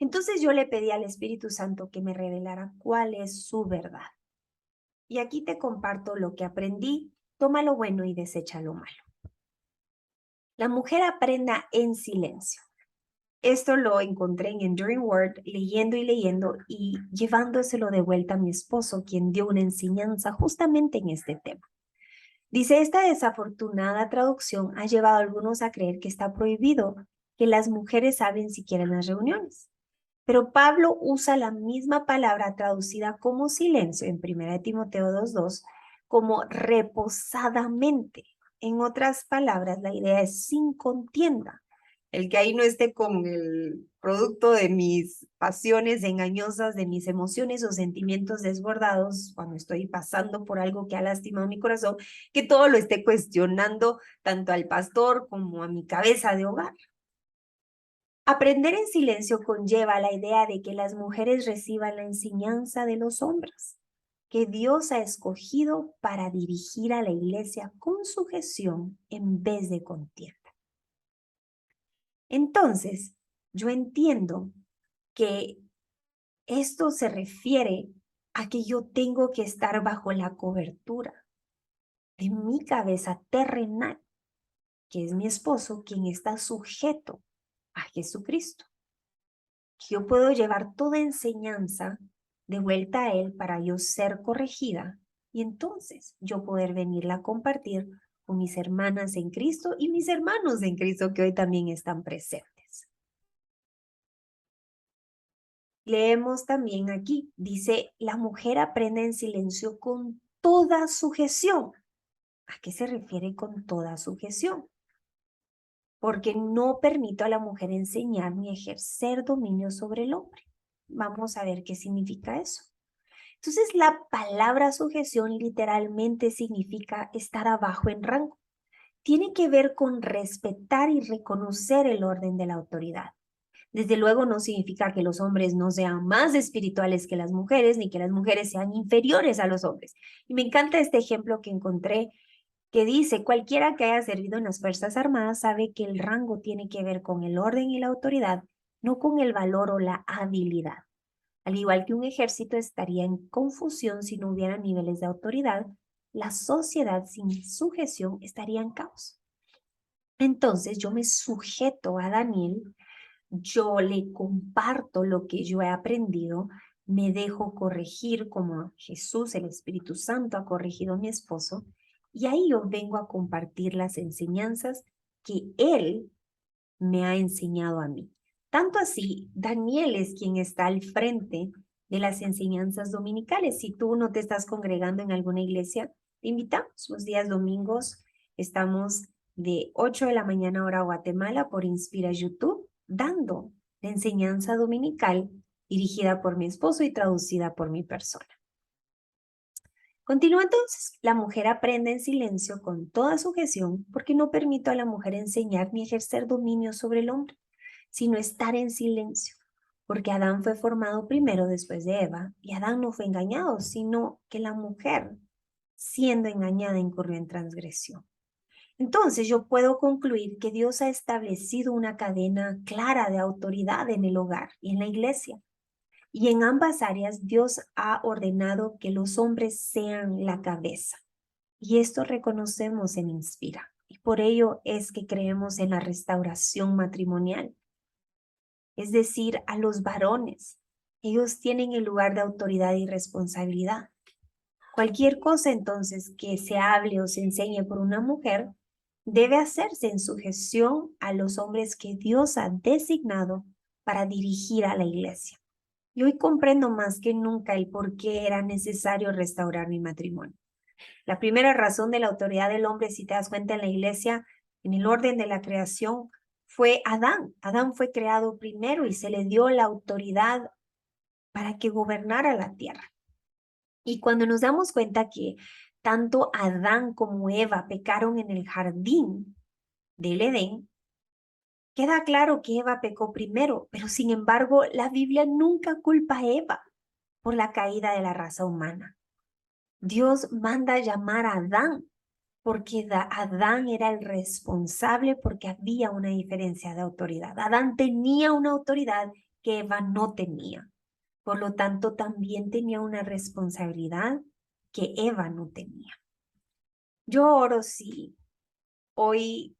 Entonces yo le pedí al Espíritu Santo que me revelara cuál es su verdad. Y aquí te comparto lo que aprendí, toma lo bueno y desecha lo malo. La mujer aprenda en silencio. Esto lo encontré en Enduring Word, leyendo y leyendo y llevándoselo de vuelta a mi esposo, quien dio una enseñanza justamente en este tema. Dice, esta desafortunada traducción ha llevado a algunos a creer que está prohibido que las mujeres hablen siquiera en las reuniones. Pero Pablo usa la misma palabra traducida como silencio en 1 Timoteo 2:2 como reposadamente. En otras palabras, la idea es sin contienda. El que ahí no esté con el producto de mis pasiones engañosas, de mis emociones o sentimientos desbordados cuando estoy pasando por algo que ha lastimado mi corazón, que todo lo esté cuestionando tanto al pastor como a mi cabeza de hogar. Aprender en silencio conlleva la idea de que las mujeres reciban la enseñanza de los hombres, que Dios ha escogido para dirigir a la iglesia con sujeción en vez de contienda. Entonces, yo entiendo que esto se refiere a que yo tengo que estar bajo la cobertura de mi cabeza terrenal, que es mi esposo, quien está sujeto a Jesucristo. Yo puedo llevar toda enseñanza de vuelta a Él para yo ser corregida y entonces yo poder venirla a compartir con mis hermanas en Cristo y mis hermanos en Cristo que hoy también están presentes. Leemos también aquí, dice, la mujer aprende en silencio con toda sujeción. ¿A qué se refiere con toda sujeción? Porque no permito a la mujer enseñar ni ejercer dominio sobre el hombre. Vamos a ver qué significa eso. Entonces, la palabra sujeción literalmente significa estar abajo en rango. Tiene que ver con respetar y reconocer el orden de la autoridad. Desde luego no significa que los hombres no sean más espirituales que las mujeres, ni que las mujeres sean inferiores a los hombres. Y me encanta este ejemplo que encontré que dice, cualquiera que haya servido en las Fuerzas Armadas sabe que el rango tiene que ver con el orden y la autoridad, no con el valor o la habilidad. Al igual que un ejército estaría en confusión si no hubiera niveles de autoridad, la sociedad sin sujeción estaría en caos. Entonces yo me sujeto a Daniel, yo le comparto lo que yo he aprendido, me dejo corregir como Jesús, el Espíritu Santo, ha corregido a mi esposo, y ahí yo vengo a compartir las enseñanzas que él me ha enseñado a mí. Tanto así, Daniel es quien está al frente de las enseñanzas dominicales. Si tú no te estás congregando en alguna iglesia, te invitamos. Los días domingos estamos de 8 de la mañana hora Guatemala por Inspira YouTube, dando la enseñanza dominical dirigida por mi esposo y traducida por mi persona. Continúa entonces. La mujer aprende en silencio con toda sujeción porque no permito a la mujer enseñar ni ejercer dominio sobre el hombre, sino estar en silencio. Porque Adán fue formado primero después de Eva y Adán no fue engañado, sino que la mujer, siendo engañada, incurrió en transgresión. Entonces yo puedo concluir que Dios ha establecido una cadena clara de autoridad en el hogar y en la iglesia. Y en ambas áreas Dios ha ordenado que los hombres sean la cabeza. Y esto reconocemos en Inspira. Y por ello es que creemos en la restauración matrimonial. Es decir, a los varones. Ellos tienen el lugar de autoridad y responsabilidad. Cualquier cosa entonces que se hable o se enseñe por una mujer debe hacerse en sujeción a los hombres que Dios ha designado para dirigir a la iglesia. Y hoy comprendo más que nunca el por qué era necesario restaurar mi matrimonio. La primera razón de la autoridad del hombre, si te das cuenta en la iglesia, en el orden de la creación, fue Adán. Adán fue creado primero y se le dio la autoridad para que gobernara la tierra. Y cuando nos damos cuenta que tanto Adán como Eva pecaron en el jardín del Edén, queda claro que Eva pecó primero, pero sin embargo la Biblia nunca culpa a Eva por la caída de la raza humana. Dios manda llamar a Adán porque Adán era el responsable porque había una diferencia de autoridad. Adán tenía una autoridad que Eva no tenía. Por lo tanto, también tenía una responsabilidad que Eva no tenía. Yo oro si hoy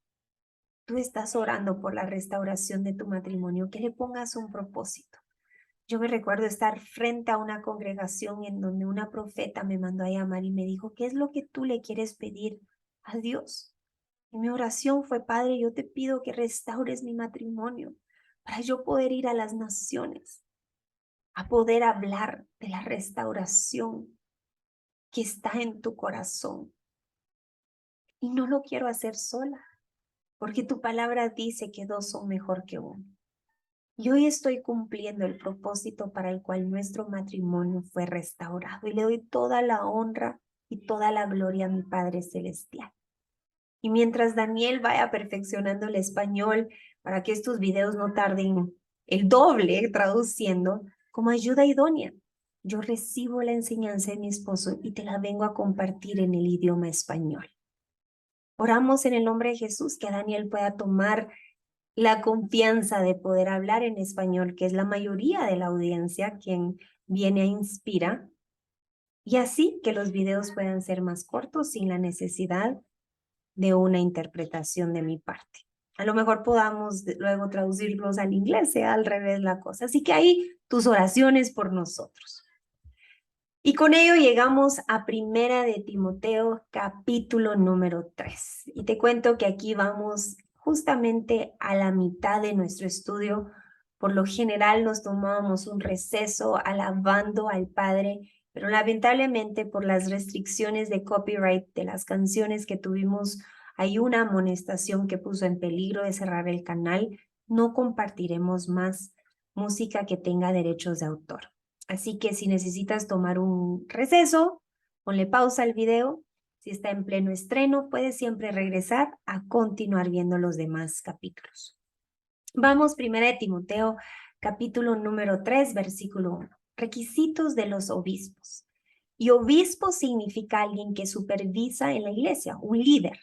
tú estás orando por la restauración de tu matrimonio, que le pongas un propósito. Yo me recuerdo estar frente a una congregación en donde una profeta me mandó a llamar y me dijo, ¿qué es lo que tú le quieres pedir a Dios? Y mi oración fue, Padre, yo te pido que restaures mi matrimonio para yo poder ir a las naciones, a poder hablar de la restauración que está en tu corazón. Y no lo quiero hacer sola, porque tu palabra dice que dos son mejor que uno. Y hoy estoy cumpliendo el propósito para el cual nuestro matrimonio fue restaurado. Y le doy toda la honra y toda la gloria a mi Padre Celestial. Y mientras Daniel vaya perfeccionando el español para que estos videos no tarden el doble traduciendo, como ayuda idónea, yo recibo la enseñanza de mi esposo y te la vengo a compartir en el idioma español. Oramos en el nombre de Jesús que Daniel pueda tomar la confianza de poder hablar en español, que es la mayoría de la audiencia quien viene a Inspira, y así que los videos puedan ser más cortos sin la necesidad de una interpretación de mi parte. A lo mejor podamos luego traducirlos al inglés, sea al revés la cosa. Así que ahí tus oraciones por nosotros. Y con ello llegamos a Primera de Timoteo, capítulo número 3. Y te cuento que aquí vamos justamente a la mitad de nuestro estudio. Por lo general nos tomábamos un receso alabando al Padre, pero lamentablemente por las restricciones de copyright de las canciones que tuvimos, hay una amonestación que puso en peligro de cerrar el canal. No compartiremos más música que tenga derechos de autor. Así que si necesitas tomar un receso, ponle pausa al video. Si está en pleno estreno, puedes siempre regresar a continuar viendo los demás capítulos. Vamos, 1 de Timoteo, capítulo número 3, versículo 1. Requisitos de los obispos. Y obispo significa alguien que supervisa en la iglesia, un líder.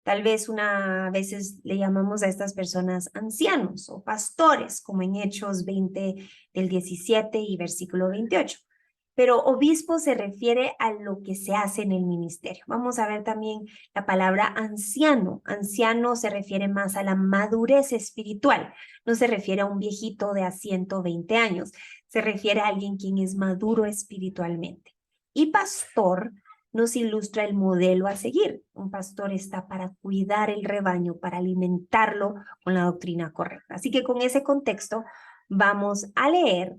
Tal vez a veces le llamamos a estas personas ancianos o pastores, como en Hechos 20 del 17 y versículo 28. Pero obispo se refiere a lo que se hace en el ministerio. Vamos a ver también la palabra anciano. Anciano se refiere más a la madurez espiritual. No se refiere a un viejito de a 120 años. Se refiere a alguien quien es maduro espiritualmente. Y pastor nos ilustra el modelo a seguir. Un pastor está para cuidar el rebaño, para alimentarlo con la doctrina correcta. Así que con ese contexto vamos a leer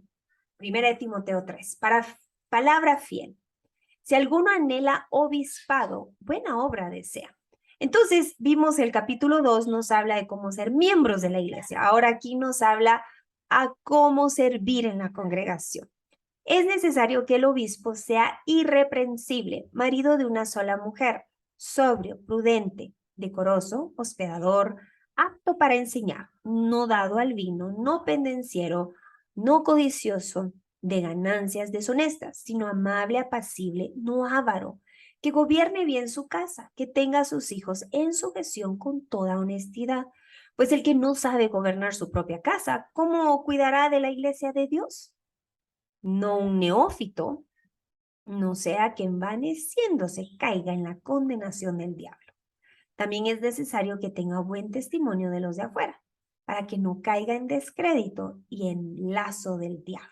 1 de Timoteo 3. Palabra fiel. Si alguno anhela obispado, buena obra desea. Entonces vimos el capítulo 2 nos habla de cómo ser miembros de la iglesia. Ahora aquí nos habla a cómo servir en la congregación. Es necesario que el obispo sea irreprensible, marido de una sola mujer, sobrio, prudente, decoroso, hospedador, apto para enseñar, no dado al vino, no pendenciero, no codicioso de ganancias deshonestas, sino amable, apacible, no avaro, que gobierne bien su casa, que tenga a sus hijos en sujeción con toda honestidad. Pues el que no sabe gobernar su propia casa, ¿cómo cuidará de la iglesia de Dios? No un neófito, no sea que envaneciéndose caiga en la condenación del diablo. También es necesario que tenga buen testimonio de los de afuera, para que no caiga en descrédito y en lazo del diablo.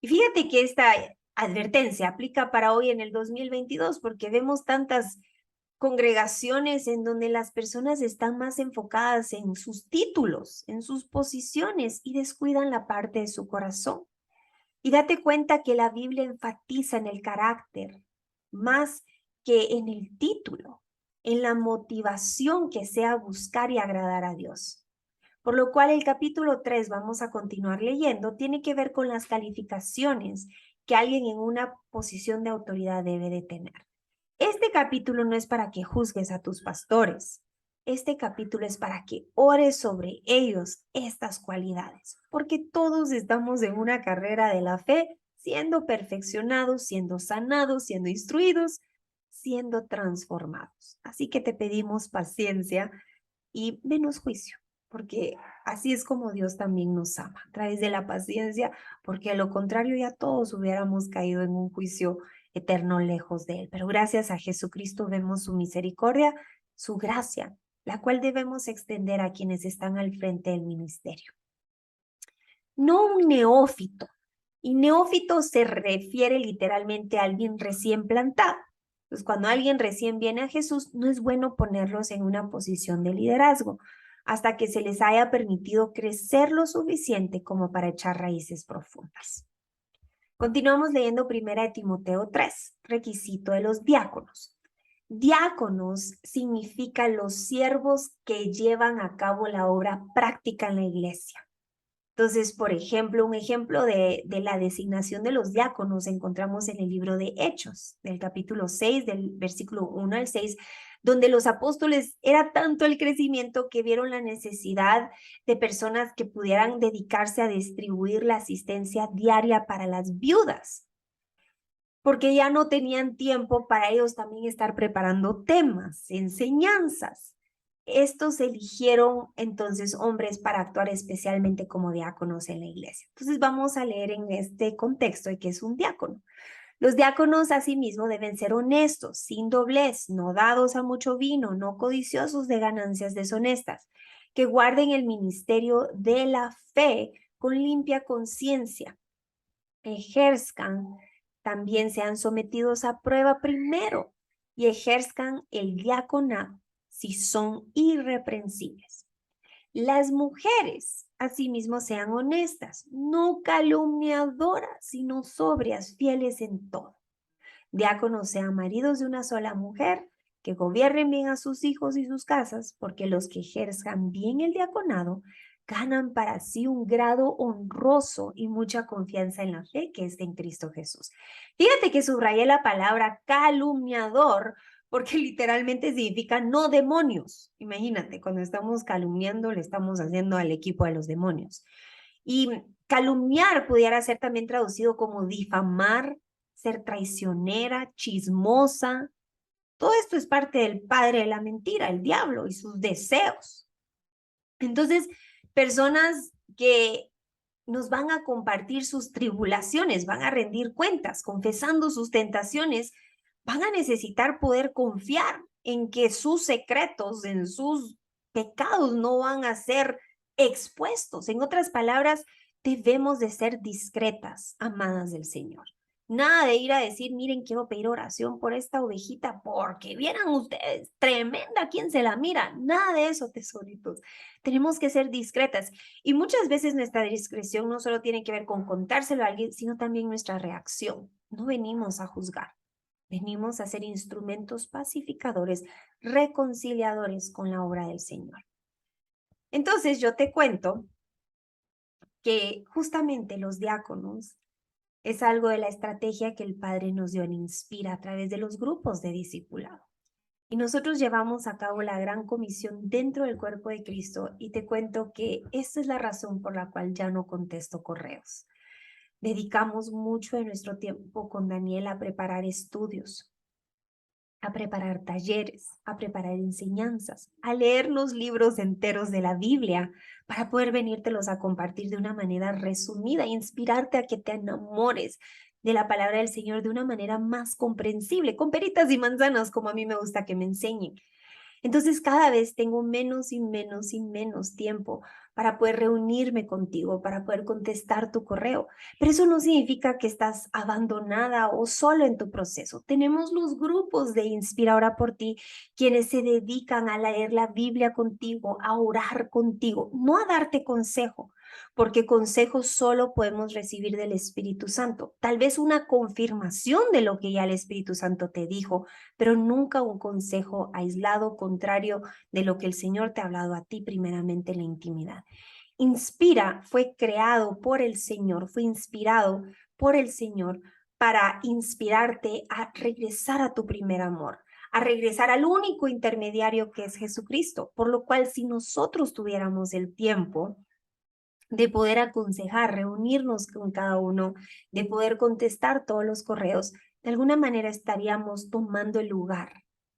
Y fíjate que esta advertencia aplica para hoy en el 2022, porque vemos tantas congregaciones en donde las personas están más enfocadas en sus títulos, en sus posiciones y descuidan la parte de su corazón. Y date cuenta que la Biblia enfatiza en el carácter más que en el título, en la motivación que sea buscar y agradar a Dios. Por lo cual el capítulo 3, vamos a continuar leyendo, tiene que ver con las calificaciones que alguien en una posición de autoridad debe de tener. Este capítulo no es para que juzgues a tus pastores, este capítulo es para que ores sobre ellos estas cualidades, porque todos estamos en una carrera de la fe, siendo perfeccionados, siendo sanados, siendo instruidos, siendo transformados. Así que te pedimos paciencia y menos juicio, porque así es como Dios también nos ama, a través de la paciencia, porque a lo contrario ya todos hubiéramos caído en un juicio eterno lejos de Él. Pero gracias a Jesucristo vemos su misericordia, su gracia, la cual debemos extender a quienes están al frente del ministerio. No un neófito, y neófito se refiere literalmente a alguien recién plantado. Pues cuando alguien recién viene a Jesús, no es bueno ponerlos en una posición de liderazgo hasta que se les haya permitido crecer lo suficiente como para echar raíces profundas. Continuamos leyendo 1 Timoteo 3, requisito de los diáconos. Diáconos significa los siervos que llevan a cabo la obra práctica en la iglesia. Entonces, por ejemplo, un ejemplo de la designación de los diáconos encontramos en el libro de Hechos, del capítulo 6, del versículo 1 al 6, donde los apóstoles era tanto el crecimiento que vieron la necesidad de personas que pudieran dedicarse a distribuir la asistencia diaria para las viudas, porque ya no tenían tiempo para ellos también estar preparando temas, enseñanzas. Estos eligieron entonces hombres para actuar especialmente como diáconos en la iglesia. Entonces vamos a leer en este contexto de qué es un diácono. Los diáconos asimismo deben ser honestos, sin doblez, no dados a mucho vino, no codiciosos de ganancias deshonestas, que guarden el ministerio de la fe con limpia conciencia, ejerzcan, también sean sometidos a prueba primero y ejerzcan el diaconado si son irreprensibles. Las mujeres, asimismo, sean honestas, no calumniadoras, sino sobrias, fieles en todo. Diáconos sean maridos de una sola mujer, que gobiernen bien a sus hijos y sus casas, porque los que ejerzan bien el diaconado ganan para sí un grado honroso y mucha confianza en la fe que es en Cristo Jesús. Fíjate que subrayé la palabra calumniador, porque literalmente significa no demonios. Imagínate, cuando estamos calumniando, le estamos haciendo al equipo de los demonios. Y calumniar pudiera ser también traducido como difamar, ser traicionera, chismosa. Todo esto es parte del padre de la mentira, el diablo y sus deseos. Entonces, personas que nos van a compartir sus tribulaciones, van a rendir cuentas, confesando sus tentaciones, van a necesitar poder confiar en que sus secretos, en sus pecados no van a ser expuestos. En otras palabras, debemos de ser discretas, amadas del Señor. Nada de ir a decir, miren, quiero pedir oración por esta ovejita, porque vieran ustedes, tremenda quien se la mira. Nada de eso, tesoritos. Tenemos que ser discretas. Y muchas veces nuestra discreción no solo tiene que ver con contárselo a alguien, sino también nuestra reacción. No venimos a juzgar, venimos a ser instrumentos pacificadores, reconciliadores con la obra del Señor. Entonces yo te cuento que justamente los diáconos es algo de la estrategia que el Padre nos dio en Inspira a través de los grupos de discipulado. Y nosotros llevamos a cabo la gran comisión dentro del cuerpo de Cristo y te cuento que esta es la razón por la cual ya no contesto correos. Dedicamos mucho de nuestro tiempo con Daniel a preparar estudios, a preparar talleres, a preparar enseñanzas, a leer los libros enteros de la Biblia para poder venírtelos a compartir de una manera resumida, inspirarte a que te enamores de la palabra del Señor de una manera más comprensible, con peritas y manzanas, como a mí me gusta que me enseñen. Entonces cada vez tengo menos y menos y menos tiempo para poder reunirme contigo, para poder contestar tu correo. Pero eso no significa que estás abandonada o solo en tu proceso. Tenemos los grupos de Inspira Ora por Ti, quienes se dedican a leer la Biblia contigo, a orar contigo, no a darte consejo, porque consejos solo podemos recibir del Espíritu Santo. Tal vez una confirmación de lo que ya el Espíritu Santo te dijo, pero nunca un consejo aislado, contrario de lo que el Señor te ha hablado a ti primeramente en la intimidad. Inspira fue creado por el Señor, fue inspirado por el Señor para inspirarte a regresar a tu primer amor, a regresar al único intermediario que es Jesucristo, por lo cual si nosotros tuviéramos el tiempo de poder aconsejar, reunirnos con cada uno, de poder contestar todos los correos, de alguna manera estaríamos tomando el lugar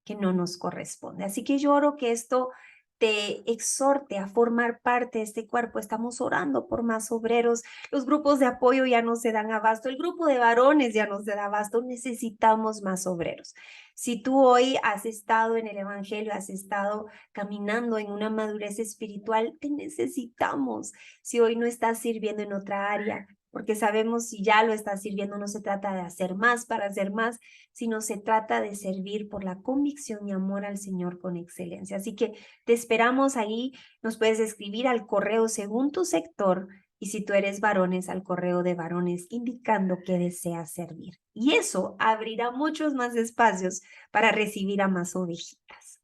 que no nos corresponde. Así que yo oro que esto te exhorte a formar parte de este cuerpo. Estamos orando por más obreros. Los grupos de apoyo ya no se dan abasto. El grupo de varones ya no se da abasto. Necesitamos más obreros. Si tú hoy has estado en el evangelio, has estado caminando en una madurez espiritual, te necesitamos. Si hoy no estás sirviendo en otra área, porque sabemos si ya lo estás sirviendo, no se trata de hacer más para hacer más, sino se trata de servir por la convicción y amor al Señor con excelencia. Así que te esperamos ahí, nos puedes escribir al correo según tu sector y si tú eres varones, al correo de varones indicando que deseas servir. Y eso abrirá muchos más espacios para recibir a más ovejitas.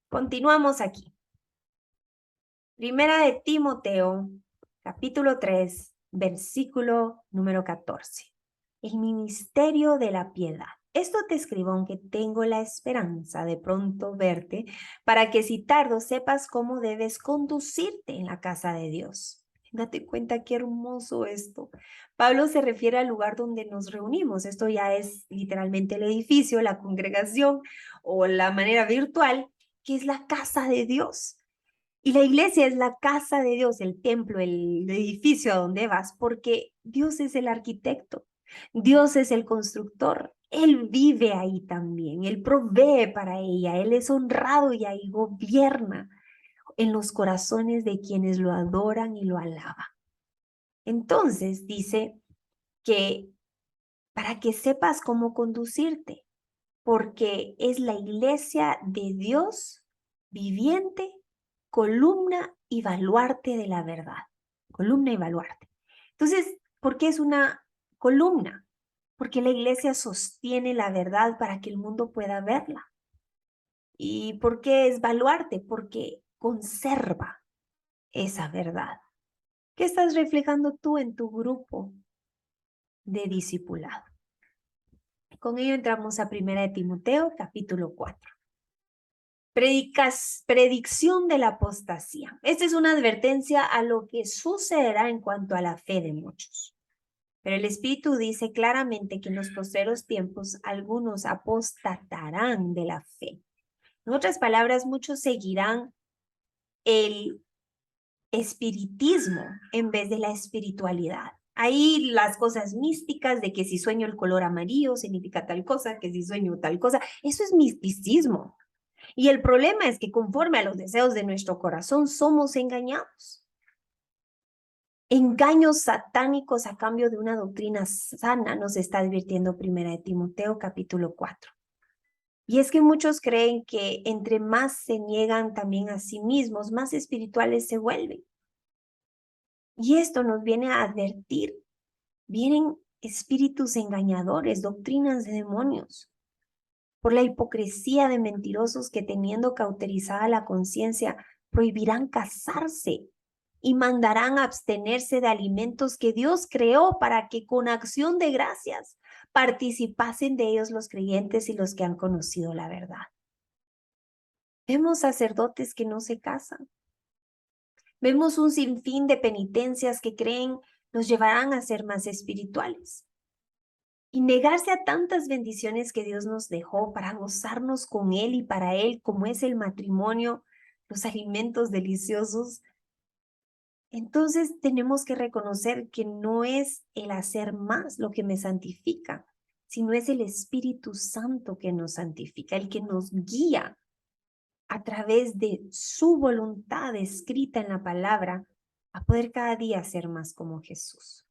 Continuamos aquí. Primera de Timoteo, capítulo 3, versículo número 14. El ministerio de la piedad. Esto te escribo aunque tengo la esperanza de pronto verte, para que si tardo sepas cómo debes conducirte en la casa de Dios. Date cuenta qué hermoso esto. Pablo se refiere al lugar donde nos reunimos. Esto ya es literalmente el edificio, la congregación o la manera virtual, que es la casa de Dios. Y la iglesia es la casa de Dios, el templo, el edificio a donde vas, porque Dios es el arquitecto, Dios es el constructor, Él vive ahí también, Él provee para ella, Él es honrado y ahí gobierna en los corazones de quienes lo adoran y lo alaban. Entonces dice que para que sepas cómo conducirte, porque es la iglesia de Dios viviente, columna y baluarte de la verdad. Columna y baluarte. Entonces, ¿por qué es una columna? Porque la iglesia sostiene la verdad para que el mundo pueda verla. ¿Y por qué es baluarte? Porque conserva esa verdad. ¿Qué estás reflejando tú en tu grupo de discipulado? Con ello entramos a 1 de Timoteo, capítulo 4. Predicción de la apostasía. Esta es una advertencia a lo que sucederá en cuanto a la fe de muchos. Pero el Espíritu dice claramente que en los postreros tiempos algunos apostatarán de la fe. En otras palabras, muchos seguirán el espiritismo en vez de la espiritualidad. Ahí las cosas místicas de que si sueño el color amarillo significa tal cosa, que si sueño tal cosa, eso es misticismo. Y el problema es que conforme a los deseos de nuestro corazón somos engañados. Engaños satánicos a cambio de una doctrina sana nos está advirtiendo 1 de Timoteo capítulo 4. Y es que muchos creen que entre más se niegan también a sí mismos, más espirituales se vuelven. Y esto nos viene a advertir. Vienen espíritus engañadores, doctrinas de demonios, por la hipocresía de mentirosos que teniendo cauterizada la conciencia prohibirán casarse y mandarán abstenerse de alimentos que Dios creó para que con acción de gracias participasen de ellos los creyentes y los que han conocido la verdad. Vemos sacerdotes que no se casan. Vemos un sinfín de penitencias que creen los llevarán a ser más espirituales. Y negarse a tantas bendiciones que Dios nos dejó para gozarnos con Él y para Él, como es el matrimonio, los alimentos deliciosos. Entonces tenemos que reconocer que no es el hacer más lo que me santifica, sino es el Espíritu Santo que nos santifica, el que nos guía a través de su voluntad escrita en la palabra a poder cada día ser más como Jesús.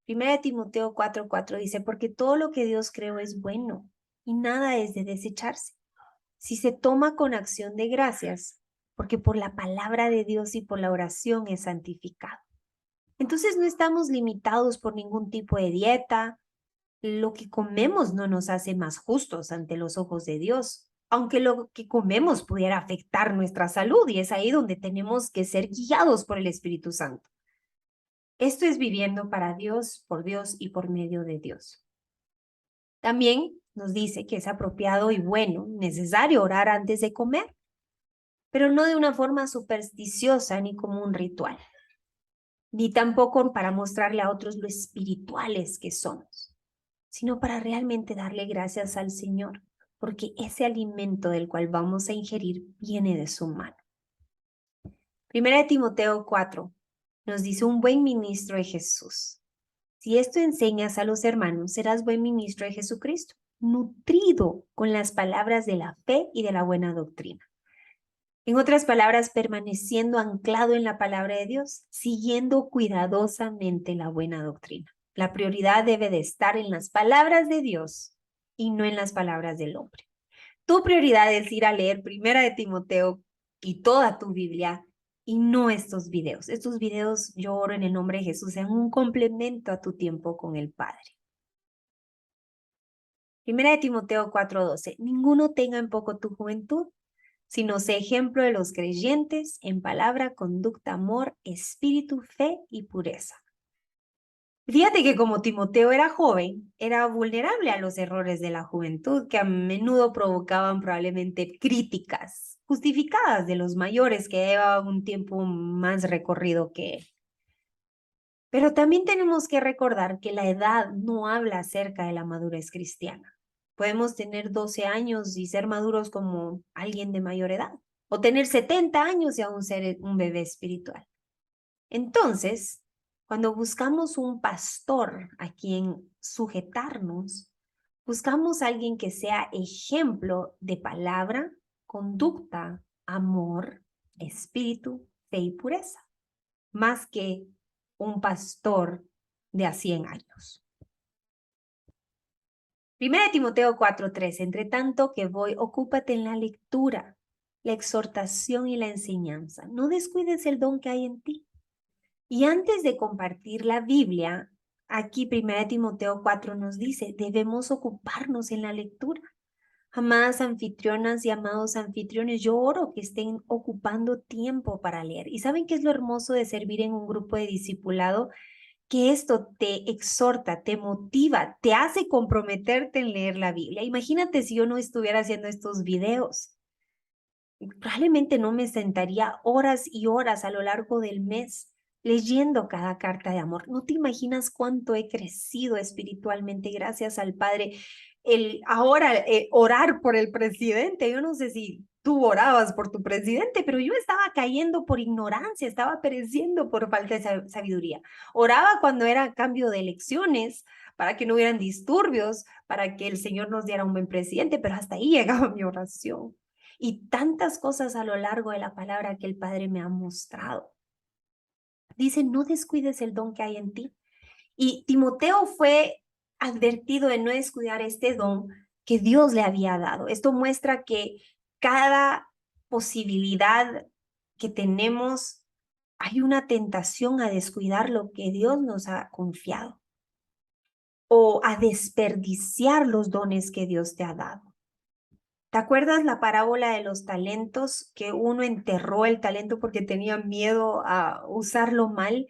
1 de Timoteo 4:4 dice, porque todo lo que Dios creó es bueno y nada es de desecharse. Si se toma con acción de gracias, porque por la palabra de Dios y por la oración es santificado. Entonces no estamos limitados por ningún tipo de dieta. Lo que comemos no nos hace más justos ante los ojos de Dios, aunque lo que comemos pudiera afectar nuestra salud y es ahí donde tenemos que ser guiados por el Espíritu Santo. Esto es viviendo para Dios, por Dios y por medio de Dios. También nos dice que es apropiado y bueno, necesario orar antes de comer, pero no de una forma supersticiosa ni como un ritual, ni tampoco para mostrarle a otros lo espirituales que somos, sino para realmente darle gracias al Señor, porque ese alimento del cual vamos a ingerir viene de su mano. Primera de Timoteo 4 nos dice: un buen ministro de Jesús. Si esto enseñas a los hermanos, serás buen ministro de Jesucristo, nutrido con las palabras de la fe y de la buena doctrina. En otras palabras, permaneciendo anclado en la palabra de Dios, siguiendo cuidadosamente la buena doctrina. La prioridad debe de estar en las palabras de Dios y no en las palabras del hombre. Tu prioridad es ir a leer Primera de Timoteo y toda tu Biblia y no estos videos. Estos videos, yo oro en el nombre de Jesús, sean un complemento a tu tiempo con el Padre. Primera de Timoteo 4:12. Ninguno tenga en poco tu juventud, sino sé ejemplo de los creyentes en palabra, conducta, amor, espíritu, fe y pureza. Fíjate que como Timoteo era joven, era vulnerable a los errores de la juventud que a menudo provocaban probablemente críticas justificadas de los mayores que llevaban un tiempo más recorrido que él. Pero también tenemos que recordar que la edad no habla acerca de la madurez cristiana. Podemos tener 12 años y ser maduros como alguien de mayor edad, o tener 70 años y aún ser un bebé espiritual. Entonces, cuando buscamos un pastor a quien sujetarnos, buscamos a alguien que sea ejemplo de palabra, conducta, amor, espíritu, fe y pureza, más que un pastor de a 100 años. Primera de Timoteo 4:3. Entre tanto que voy, ocúpate en la lectura, la exhortación y la enseñanza. No descuides el don que hay en ti. Y antes de compartir la Biblia, aquí Primera de Timoteo 4 nos dice, debemos ocuparnos en la lectura. Amadas anfitrionas y amados anfitriones, yo oro que estén ocupando tiempo para leer. ¿Y saben qué es lo hermoso de servir en un grupo de discipulado? Que esto te exhorta, te motiva, te hace comprometerte en leer la Biblia. Imagínate si yo no estuviera haciendo estos videos. Probablemente no me sentaría horas y horas a lo largo del mes leyendo cada carta de amor. No te imaginas cuánto he crecido espiritualmente gracias al Padre. Ahora orar por el presidente, yo no sé si tú orabas por tu presidente, pero yo estaba cayendo por ignorancia, estaba pereciendo por falta de sabiduría. Oraba cuando era cambio de elecciones para que no hubieran disturbios, para que el Señor nos diera un buen presidente, pero hasta ahí llegaba mi oración. Y tantas cosas a lo largo de la palabra que el Padre me ha mostrado. Dice, no descuides el don que hay en ti. Y Timoteo fue advertido de no descuidar este don que Dios le había dado. Esto muestra que cada posibilidad que tenemos, hay una tentación a descuidar lo que Dios nos ha confiado o a desperdiciar los dones que Dios te ha dado. ¿Te acuerdas la parábola de los talentos, que uno enterró el talento porque tenía miedo a usarlo mal?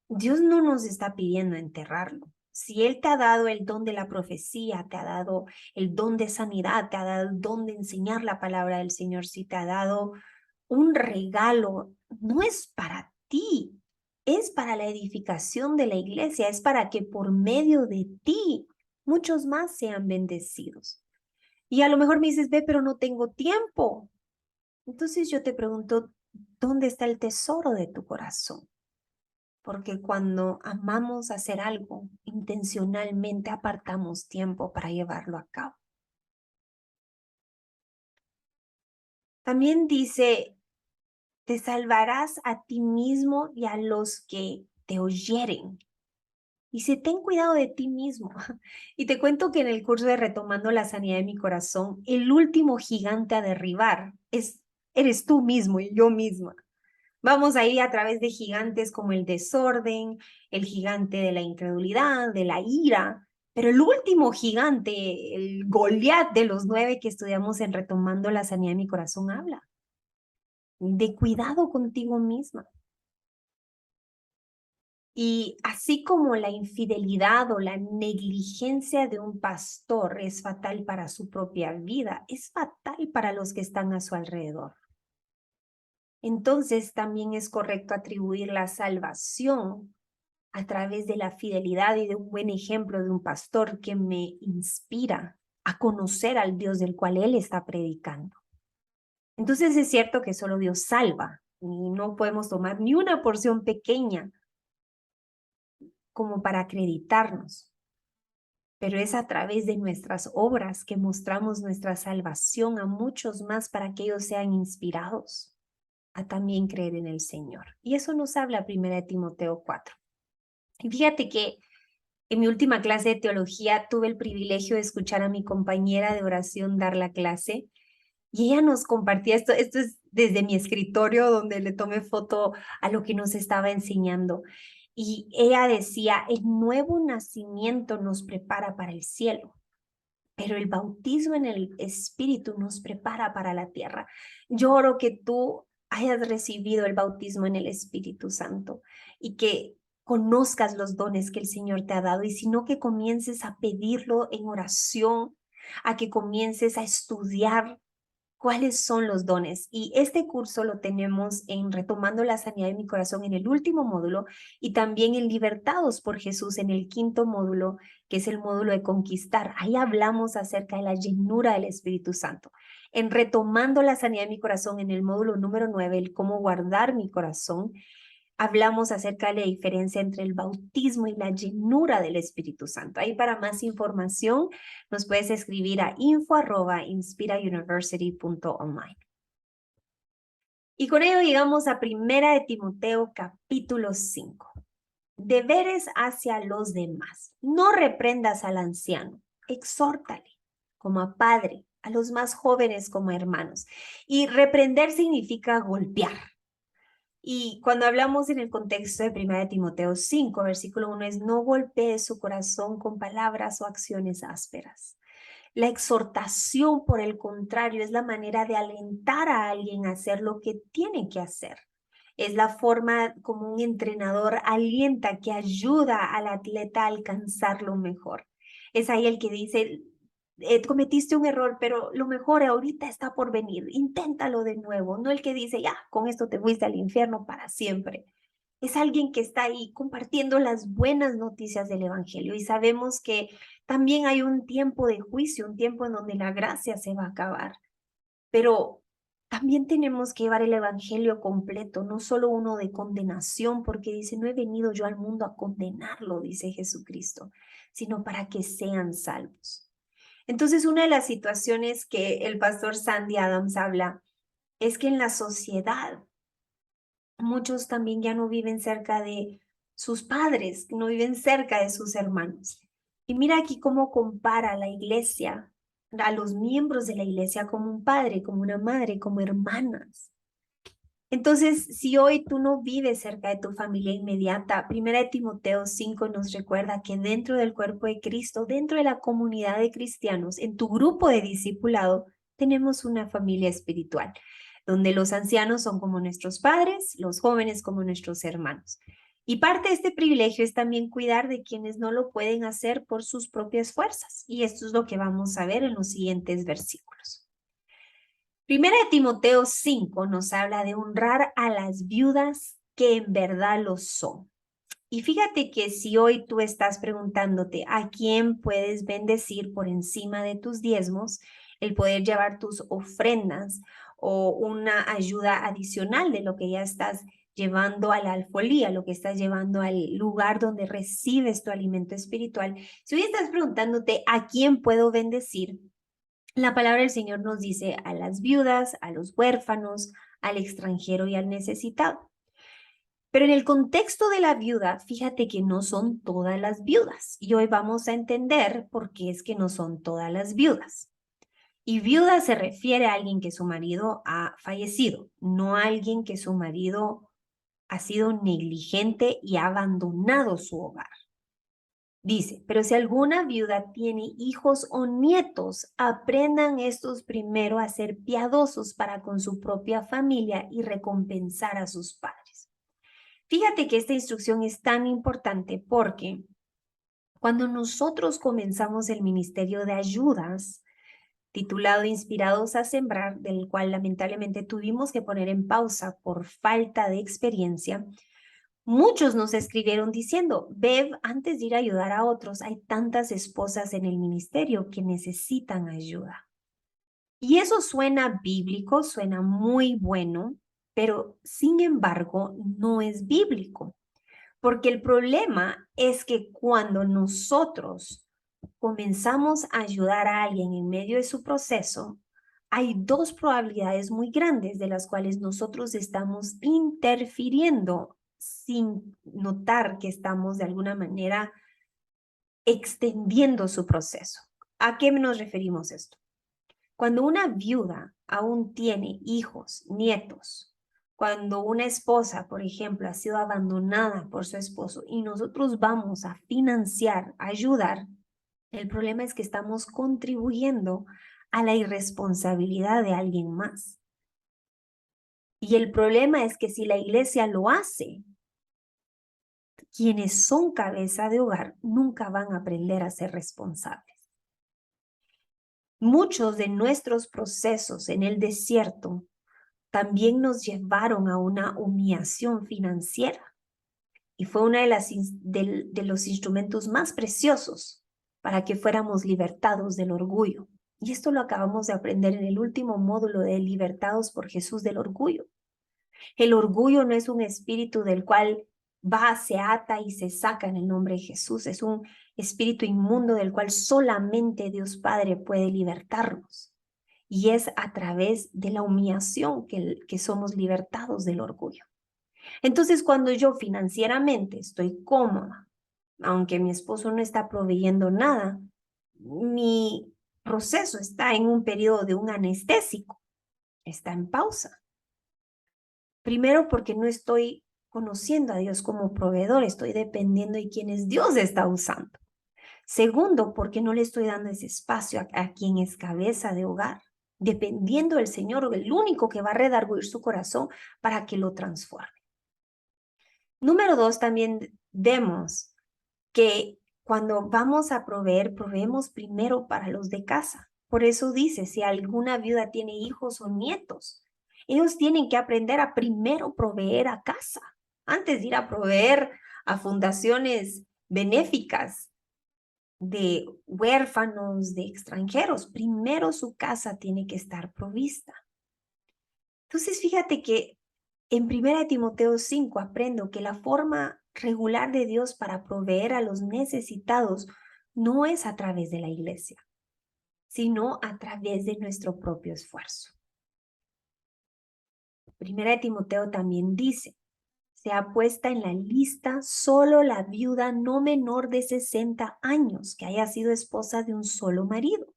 Dios no nos está pidiendo enterrarlo. Si Él te ha dado el don de la profecía, te ha dado el don de sanidad, te ha dado el don de enseñar la palabra del Señor, si te ha dado un regalo, no es para ti, es para la edificación de la iglesia, es para que por medio de ti muchos más sean bendecidos. Y a lo mejor me dices, ve, pero no tengo tiempo. Entonces yo te pregunto, ¿dónde está el tesoro de tu corazón? Porque cuando amamos hacer algo, intencionalmente apartamos tiempo para llevarlo a cabo. También dice, te salvarás a ti mismo y a los que te oyeren. Dice, ten cuidado de ti mismo. Y te cuento que en el curso de Retomando la Sanidad de mi Corazón, el último gigante a derribar eres tú mismo y yo misma. Vamos a ir a través de gigantes como el desorden, el gigante de la incredulidad, de la ira, pero el último gigante, el Goliat de los 9 que estudiamos en Retomando la Sanidad de mi Corazón, habla de cuidado contigo misma. Y así como la infidelidad o la negligencia de un pastor es fatal para su propia vida, es fatal para los que están a su alrededor. Entonces también es correcto atribuir la salvación a través de la fidelidad y de un buen ejemplo de un pastor que me inspira a conocer al Dios del cual él está predicando. Entonces es cierto que solo Dios salva y no podemos tomar ni una porción pequeña como para acreditarnos, pero es a través de nuestras obras que mostramos nuestra salvación a muchos más para que ellos sean inspirados a también creer en el Señor. Y eso nos habla 1 Timoteo 4. Y fíjate que en mi última clase de teología tuve el privilegio de escuchar a mi compañera de oración dar la clase y ella nos compartía esto es desde mi escritorio donde le tomé foto a lo que nos estaba enseñando. Y ella decía, el nuevo nacimiento nos prepara para el cielo, pero el bautismo en el Espíritu nos prepara para la tierra. Yo oro que tú hayas recibido el bautismo en el Espíritu Santo y que conozcas los dones que el Señor te ha dado y sino que comiences a pedirlo en oración, a que comiences a estudiar cuáles son los dones. Y este curso lo tenemos en Retomando la Sanidad de mi Corazón en el último módulo y también en Libertados por Jesús en el quinto módulo, que es el módulo de conquistar. Ahí hablamos acerca de la llenura del Espíritu Santo. En Retomando la Sanidad de mi Corazón en el módulo número 9, el cómo guardar mi corazón, hablamos acerca de la diferencia entre el bautismo y la llenura del Espíritu Santo. Ahí para más información nos puedes escribir a info@inspirauniversity.online. Y con ello llegamos a 1 de Timoteo capítulo 5. Deberes hacia los demás. No reprendas al anciano, exhórtale como a padre, a los más jóvenes como hermanos. Y reprender significa golpear. Y cuando hablamos en el contexto de 1 de Timoteo 5, versículo 1, es no golpee su corazón con palabras o acciones ásperas. La exhortación, por el contrario, es la manera de alentar a alguien a hacer lo que tiene que hacer. Es la forma como un entrenador alienta, que ayuda al atleta a alcanzar lo mejor. Es ahí el que dice, cometiste un error, pero lo mejor ahorita está por venir. Inténtalo de nuevo. No el que dice, ya, con esto te fuiste al infierno para siempre. Es alguien que está ahí compartiendo las buenas noticias del Evangelio y sabemos que también hay un tiempo de juicio, un tiempo en donde la gracia se va a acabar. Pero también tenemos que llevar el Evangelio completo, no solo uno de condenación, porque dice, no he venido yo al mundo a condenarlo, dice Jesucristo, sino para que sean salvos. Entonces, una de las situaciones que el pastor Sandy Adams habla es que en la sociedad muchos también ya no viven cerca de sus padres, no viven cerca de sus hermanos. Y mira aquí cómo compara la iglesia, a los miembros de la iglesia como un padre, como una madre, como hermanas. Entonces, si hoy tú no vives cerca de tu familia inmediata, 1 Timoteo 5 nos recuerda que dentro del cuerpo de Cristo, dentro de la comunidad de cristianos, en tu grupo de discipulado, tenemos una familia espiritual, donde los ancianos son como nuestros padres, los jóvenes como nuestros hermanos. Y parte de este privilegio es también cuidar de quienes no lo pueden hacer por sus propias fuerzas. Y esto es lo que vamos a ver en los siguientes versículos. 1 Timoteo 5 nos habla de honrar a las viudas que en verdad lo son. Y fíjate que si hoy tú estás preguntándote a quién puedes bendecir por encima de tus diezmos, el poder llevar tus ofrendas o una ayuda adicional de lo que ya estás llevando a la alfolía, lo que estás llevando al lugar donde recibes tu alimento espiritual. Si hoy estás preguntándote a quién puedo bendecir, la palabra del Señor nos dice a las viudas, a los huérfanos, al extranjero y al necesitado. Pero en el contexto de la viuda, fíjate que no son todas las viudas. Y hoy vamos a entender por qué es que no son todas las viudas. Y viuda se refiere a alguien que su marido ha fallecido, no a alguien que su marido ha sido negligente y ha abandonado su hogar. Dice, pero si alguna viuda tiene hijos o nietos, aprendan estos primero a ser piadosos para con su propia familia y recompensar a sus padres. Fíjate que esta instrucción es tan importante porque cuando nosotros comenzamos el ministerio de ayudas, titulado Inspirados a Sembrar, del cual lamentablemente tuvimos que poner en pausa por falta de experiencia, muchos nos escribieron diciendo, Bev, antes de ir a ayudar a otros, hay tantas esposas en el ministerio que necesitan ayuda. Y eso suena bíblico, suena muy bueno, pero sin embargo no es bíblico, porque el problema es que cuando nosotros comenzamos a ayudar a alguien en medio de su proceso, hay dos probabilidades muy grandes de las cuales nosotros estamos interfiriendo sin notar que estamos de alguna manera extendiendo su proceso. ¿A qué nos referimos esto? Cuando una viuda aún tiene hijos, nietos, cuando una esposa, por ejemplo, ha sido abandonada por su esposo y nosotros vamos a financiar, a ayudar, el problema es que estamos contribuyendo a la irresponsabilidad de alguien más. Y el problema es que si la iglesia lo hace, quienes son cabeza de hogar nunca van a aprender a ser responsables. Muchos de nuestros procesos en el desierto también nos llevaron a una humillación financiera y fue uno de los instrumentos más preciosos para que fuéramos libertados del orgullo. Y esto lo acabamos de aprender en el último módulo de Libertados por Jesús del orgullo. El orgullo no es un espíritu del cual va, se ata y se saca en el nombre de Jesús. Es un espíritu inmundo del cual solamente Dios Padre puede libertarnos. Y es a través de la humillación que somos libertados del orgullo. Entonces, cuando yo financieramente estoy cómoda, aunque mi esposo no está proveyendo nada, mi proceso está en un periodo de un anestésico, está en pausa. Primero, porque no estoy conociendo a Dios como proveedor, estoy dependiendo de quienes Dios está usando. Segundo, porque no le estoy dando ese espacio a quien es cabeza de hogar, dependiendo del Señor, el único que va a redarguir su corazón para que lo transforme. Número dos, también vemos que cuando vamos a proveer, proveemos primero para los de casa. Por eso dice, si alguna viuda tiene hijos o nietos, ellos tienen que aprender a primero proveer a casa, antes de ir a proveer a fundaciones benéficas de huérfanos, de extranjeros. Primero su casa tiene que estar provista. Entonces, fíjate que en 1 Timoteo 5 aprendo que la forma regular de Dios para proveer a los necesitados no es a través de la iglesia, sino a través de nuestro propio esfuerzo. 1 Timoteo también dice, se ha puesto en la lista solo la viuda no menor de 60 años que haya sido esposa de un solo marido.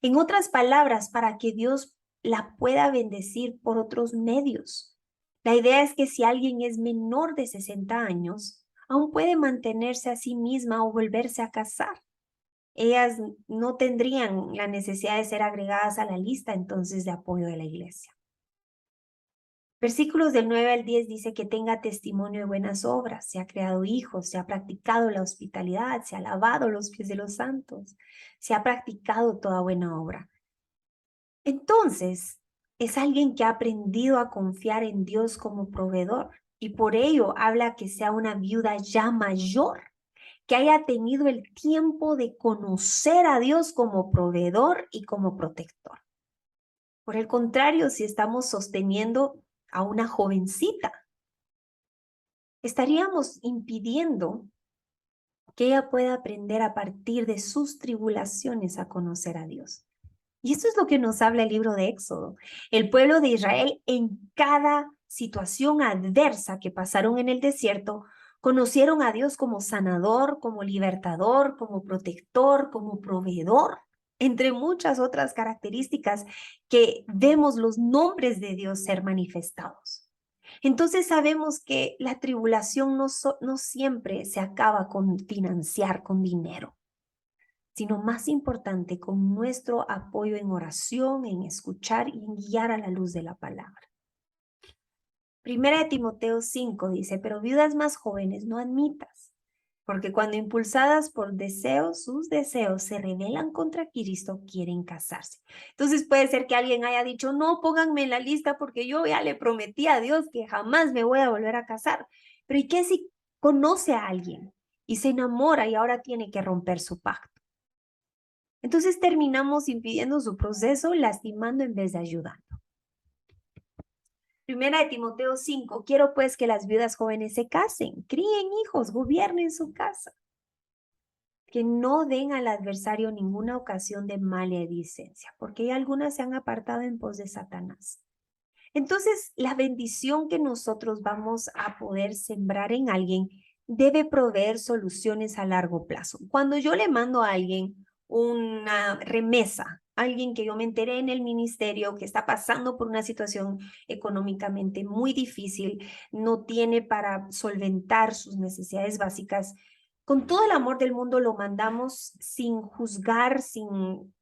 En otras palabras, para que Dios la pueda bendecir por otros medios. La idea es que si alguien es menor de 60 años, aún puede mantenerse a sí misma o volverse a casar. Ellas no tendrían la necesidad de ser agregadas a la lista entonces de apoyo de la iglesia. Versículos del 9 al 10 dice que tenga testimonio de buenas obras, se ha creado hijos, se ha practicado la hospitalidad, se ha lavado los pies de los santos, se ha practicado toda buena obra. Entonces, es alguien que ha aprendido a confiar en Dios como proveedor y por ello habla que sea una viuda ya mayor, que haya tenido el tiempo de conocer a Dios como proveedor y como protector. Por el contrario, si estamos sosteniendo a una jovencita, estaríamos impidiendo que ella pueda aprender a partir de sus tribulaciones a conocer a Dios. Y esto es lo que nos habla el libro de Éxodo. El pueblo de Israel en cada situación adversa que pasaron en el desierto, conocieron a Dios como sanador, como libertador, como protector, como proveedor, entre muchas otras características que vemos los nombres de Dios ser manifestados. Entonces sabemos que la tribulación no siempre se acaba con financiar, con dinero, sino más importante, con nuestro apoyo en oración, en escuchar y en guiar a la luz de la palabra. Primera de Timoteo 5 dice, pero viudas más jóvenes no admitas, porque cuando impulsadas por deseos, sus deseos se rebelan contra Cristo, quieren casarse. Entonces puede ser que alguien haya dicho, no, pónganme en la lista porque yo ya le prometí a Dios que jamás me voy a volver a casar. Pero ¿y qué si conoce a alguien y se enamora y ahora tiene que romper su pacto? Entonces terminamos impidiendo su proceso, lastimando en vez de ayudando. Primera de Timoteo 5, quiero pues que las viudas jóvenes se casen, críen hijos, gobiernen su casa, que no den al adversario ninguna ocasión de maledicencia, porque algunas se han apartado en pos de Satanás. Entonces, la bendición que nosotros vamos a poder sembrar en alguien debe proveer soluciones a largo plazo. Cuando yo le mando a alguien una remesa, alguien que yo me enteré en el ministerio que está pasando por una situación económicamente muy difícil, no tiene para solventar sus necesidades básicas, con todo el amor del mundo lo mandamos sin juzgar, sin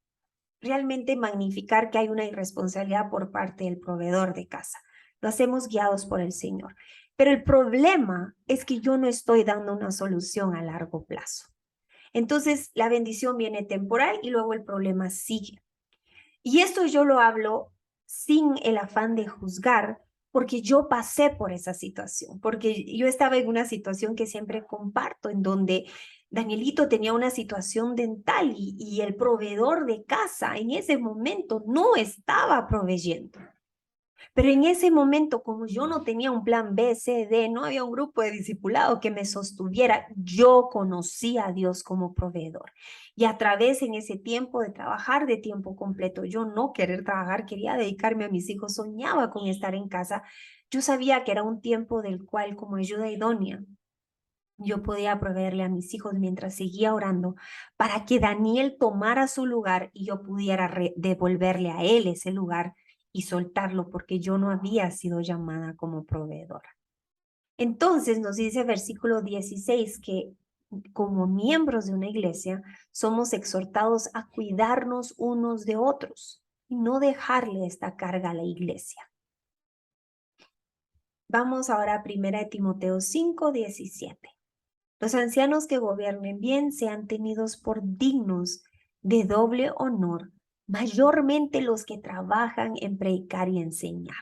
realmente magnificar que hay una irresponsabilidad por parte del proveedor de casa. Lo hacemos guiados por el Señor. Pero el problema es que yo no estoy dando una solución a largo plazo. Entonces, la bendición viene temporal y luego el problema sigue. Y esto yo lo hablo sin el afán de juzgar, porque yo pasé por esa situación, porque yo estaba en una situación que siempre comparto, en donde Danielito tenía una situación dental y el proveedor de casa en ese momento no estaba proveyendo. Pero en ese momento, como yo no tenía un plan B, C, D, no había un grupo de discipulado que me sostuviera, yo conocí a Dios como proveedor. Y a través en ese tiempo de trabajar de tiempo completo, yo no querer trabajar, quería dedicarme a mis hijos, soñaba con estar en casa. Yo sabía que era un tiempo del cual como ayuda idónea, yo podía proveerle a mis hijos mientras seguía orando para que Daniel tomara su lugar y yo pudiera devolverle a él ese lugar y soltarlo porque yo no había sido llamada como proveedora. Entonces nos dice versículo 16 que como miembros de una iglesia somos exhortados a cuidarnos unos de otros y no dejarle esta carga a la iglesia. Vamos ahora a 1 de Timoteo 5, 17. Los ancianos que gobiernen bien sean tenidos por dignos de doble honor, mayormente los que trabajan en predicar y enseñar.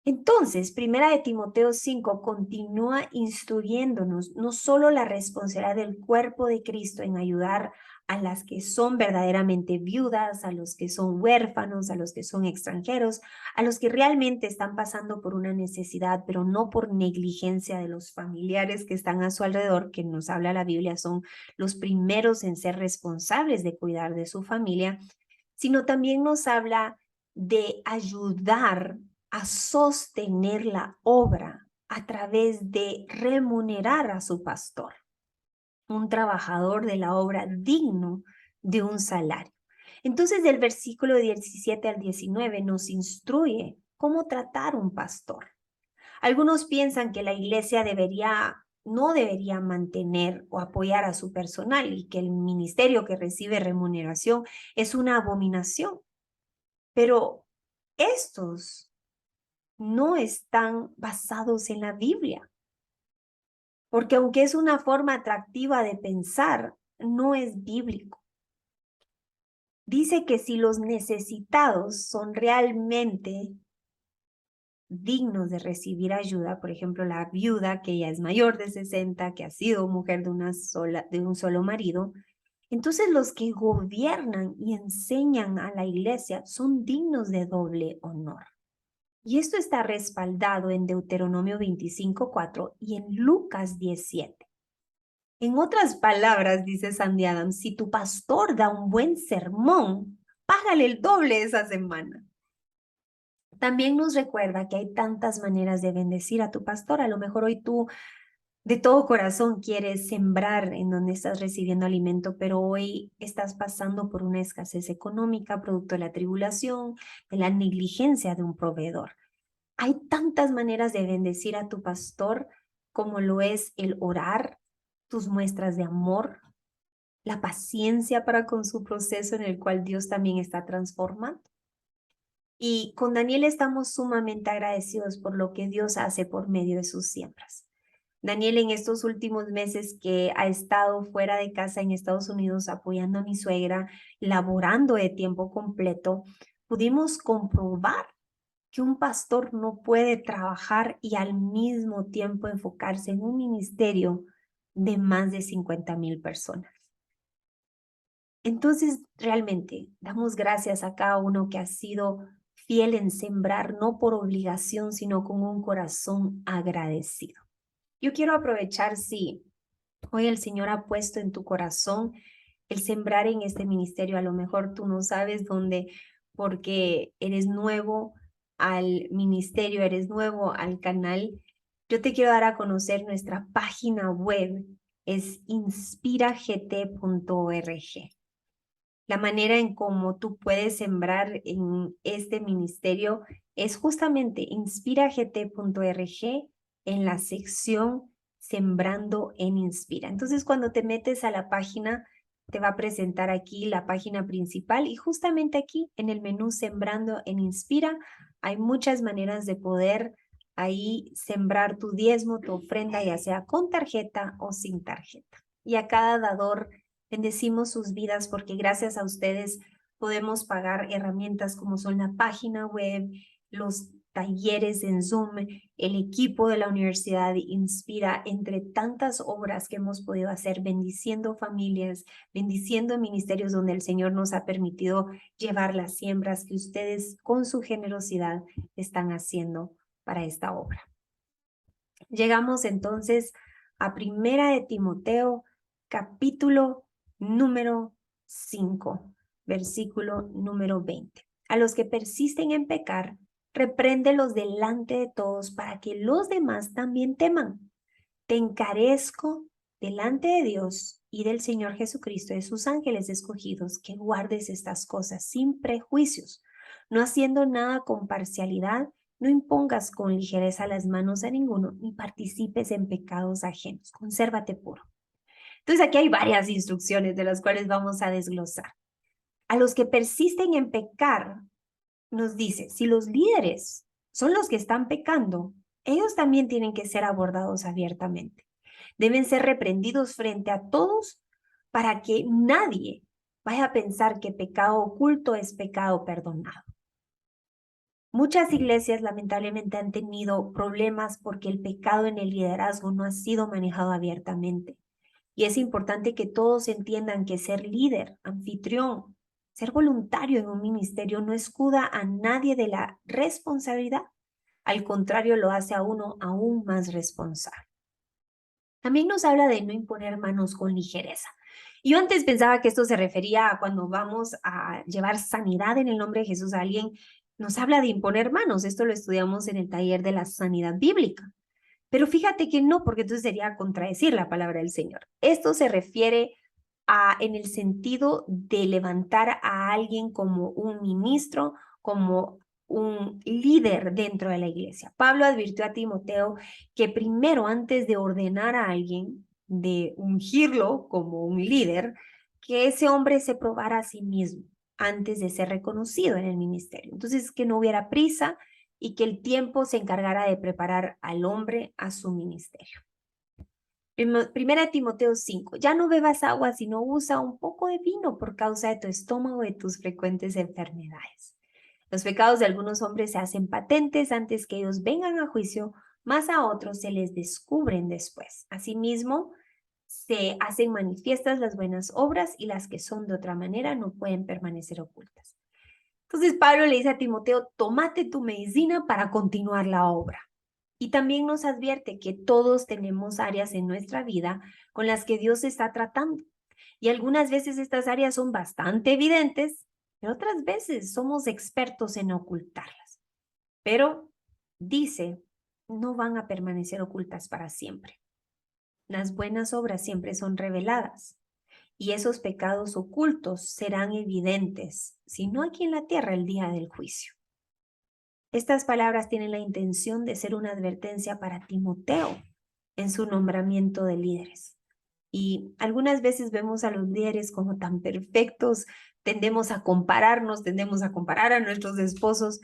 Entonces, 1 de Timoteo 5 continúa instruyéndonos no solo la responsabilidad del cuerpo de Cristo en ayudar a las que son verdaderamente viudas, a los que son huérfanos, a los que son extranjeros, a los que realmente están pasando por una necesidad, pero no por negligencia de los familiares que están a su alrededor, que nos habla la Biblia, son los primeros en ser responsables de cuidar de su familia, sino también nos habla de ayudar a sostener la obra a través de remunerar a su pastor, un trabajador de la obra digno de un salario. Entonces, del versículo 17 al 19 nos instruye cómo tratar un pastor. Algunos piensan que la iglesia no debería mantener o apoyar a su personal y que el ministerio que recibe remuneración es una abominación. Pero estos no están basados en la Biblia, porque aunque es una forma atractiva de pensar, no es bíblico. Dice que si los necesitados son realmente dignos de recibir ayuda, por ejemplo, la viuda que ya es mayor de 60, que ha sido mujer de un solo marido, entonces los que gobiernan y enseñan a la iglesia son dignos de doble honor. Y esto está respaldado en Deuteronomio 25:4 y en Lucas 17. En otras palabras, dice Sandy Adams, si tu pastor da un buen sermón, págale el doble esa semana. También nos recuerda que hay tantas maneras de bendecir a tu pastor. A lo mejor hoy tú de todo corazón quieres sembrar en donde estás recibiendo alimento, pero hoy estás pasando por una escasez económica, producto de la tribulación, de la negligencia de un proveedor. Hay tantas maneras de bendecir a tu pastor como lo es el orar, tus muestras de amor, la paciencia para con su proceso en el cual Dios también está transformando. Y con Daniel estamos sumamente agradecidos por lo que Dios hace por medio de sus siembras. Daniel en estos últimos meses que ha estado fuera de casa en Estados Unidos apoyando a mi suegra, laborando de tiempo completo, pudimos comprobar que un pastor no puede trabajar y al mismo tiempo enfocarse en un ministerio de más de 50,000 personas. Entonces, realmente, damos gracias a cada uno que ha sido fiel en sembrar, no por obligación, sino con un corazón agradecido. Yo quiero aprovechar si hoy el Señor ha puesto en tu corazón el sembrar en este ministerio. A lo mejor tú no sabes dónde, porque eres nuevo al ministerio, eres nuevo al canal. Yo te quiero dar a conocer nuestra página web, es inspiragt.org. La manera en cómo tú puedes sembrar en este ministerio es justamente inspiragt.org en la sección Sembrando en Inspira. Entonces, cuando te metes a la página, te va a presentar aquí la página principal y justamente aquí en el menú Sembrando en Inspira hay muchas maneras de poder ahí sembrar tu diezmo, tu ofrenda, ya sea con tarjeta o sin tarjeta. Y a cada dador bendecimos sus vidas porque gracias a ustedes podemos pagar herramientas como son la página web, los talleres en Zoom, el equipo de la Universidad Inspira, entre tantas obras que hemos podido hacer, bendiciendo familias, bendiciendo ministerios donde el Señor nos ha permitido llevar las siembras que ustedes con su generosidad están haciendo para esta obra. Llegamos entonces a Primera de Timoteo, capítulo número 5, versículo número 20. A los que persisten en pecar, repréndelos delante de todos para que los demás también teman. Te encarezco delante de Dios y del Señor Jesucristo, de sus ángeles escogidos, que guardes estas cosas sin prejuicios, no haciendo nada con parcialidad. No impongas con ligereza las manos a ninguno, ni participes en pecados ajenos. Consérvate puro. Entonces aquí hay varias instrucciones de las cuales vamos a desglosar. A los que persisten en pecar, nos dice, si los líderes son los que están pecando, ellos también tienen que ser abordados abiertamente. Deben ser reprendidos frente a todos para que nadie vaya a pensar que pecado oculto es pecado perdonado. Muchas iglesias lamentablemente han tenido problemas porque el pecado en el liderazgo no ha sido manejado abiertamente. Y es importante que todos entiendan que ser líder, anfitrión, ser voluntario en un ministerio no escuda a nadie de la responsabilidad. Al contrario, lo hace a uno aún más responsable. También nos habla de no imponer manos con ligereza. Yo antes pensaba que esto se refería a cuando vamos a llevar sanidad en el nombre de Jesús a alguien, nos habla de imponer manos. Esto lo estudiamos en el taller de la sanidad bíblica. Pero fíjate que no, porque entonces sería contradecir la palabra del Señor. Esto se refiere en el sentido de levantar a alguien como un ministro, como un líder dentro de la iglesia. Pablo advirtió a Timoteo que primero, antes de ordenar a alguien, de ungirlo como un líder, que ese hombre se probara a sí mismo antes de ser reconocido en el ministerio. Entonces, que no hubiera prisa y que el tiempo se encargara de preparar al hombre a su ministerio. Primera Timoteo 5, ya no bebas agua, sino usa un poco de vino por causa de tu estómago y de tus frecuentes enfermedades. Los pecados de algunos hombres se hacen patentes antes que ellos vengan a juicio, mas a otros se les descubren después. Asimismo, se hacen manifiestas las buenas obras y las que son de otra manera no pueden permanecer ocultas. Entonces Pablo le dice a Timoteo, tómate tu medicina para continuar la obra. Y también nos advierte que todos tenemos áreas en nuestra vida con las que Dios está tratando. Y algunas veces estas áreas son bastante evidentes, pero otras veces somos expertos en ocultarlas. Pero dice, no van a permanecer ocultas para siempre. Las buenas obras siempre son reveladas y esos pecados ocultos serán evidentes, si no aquí en la tierra, el día del juicio. Estas palabras tienen la intención de ser una advertencia para Timoteo en su nombramiento de líderes. Y algunas veces vemos a los líderes como tan perfectos, tendemos a compararnos, tendemos a comparar a nuestros esposos,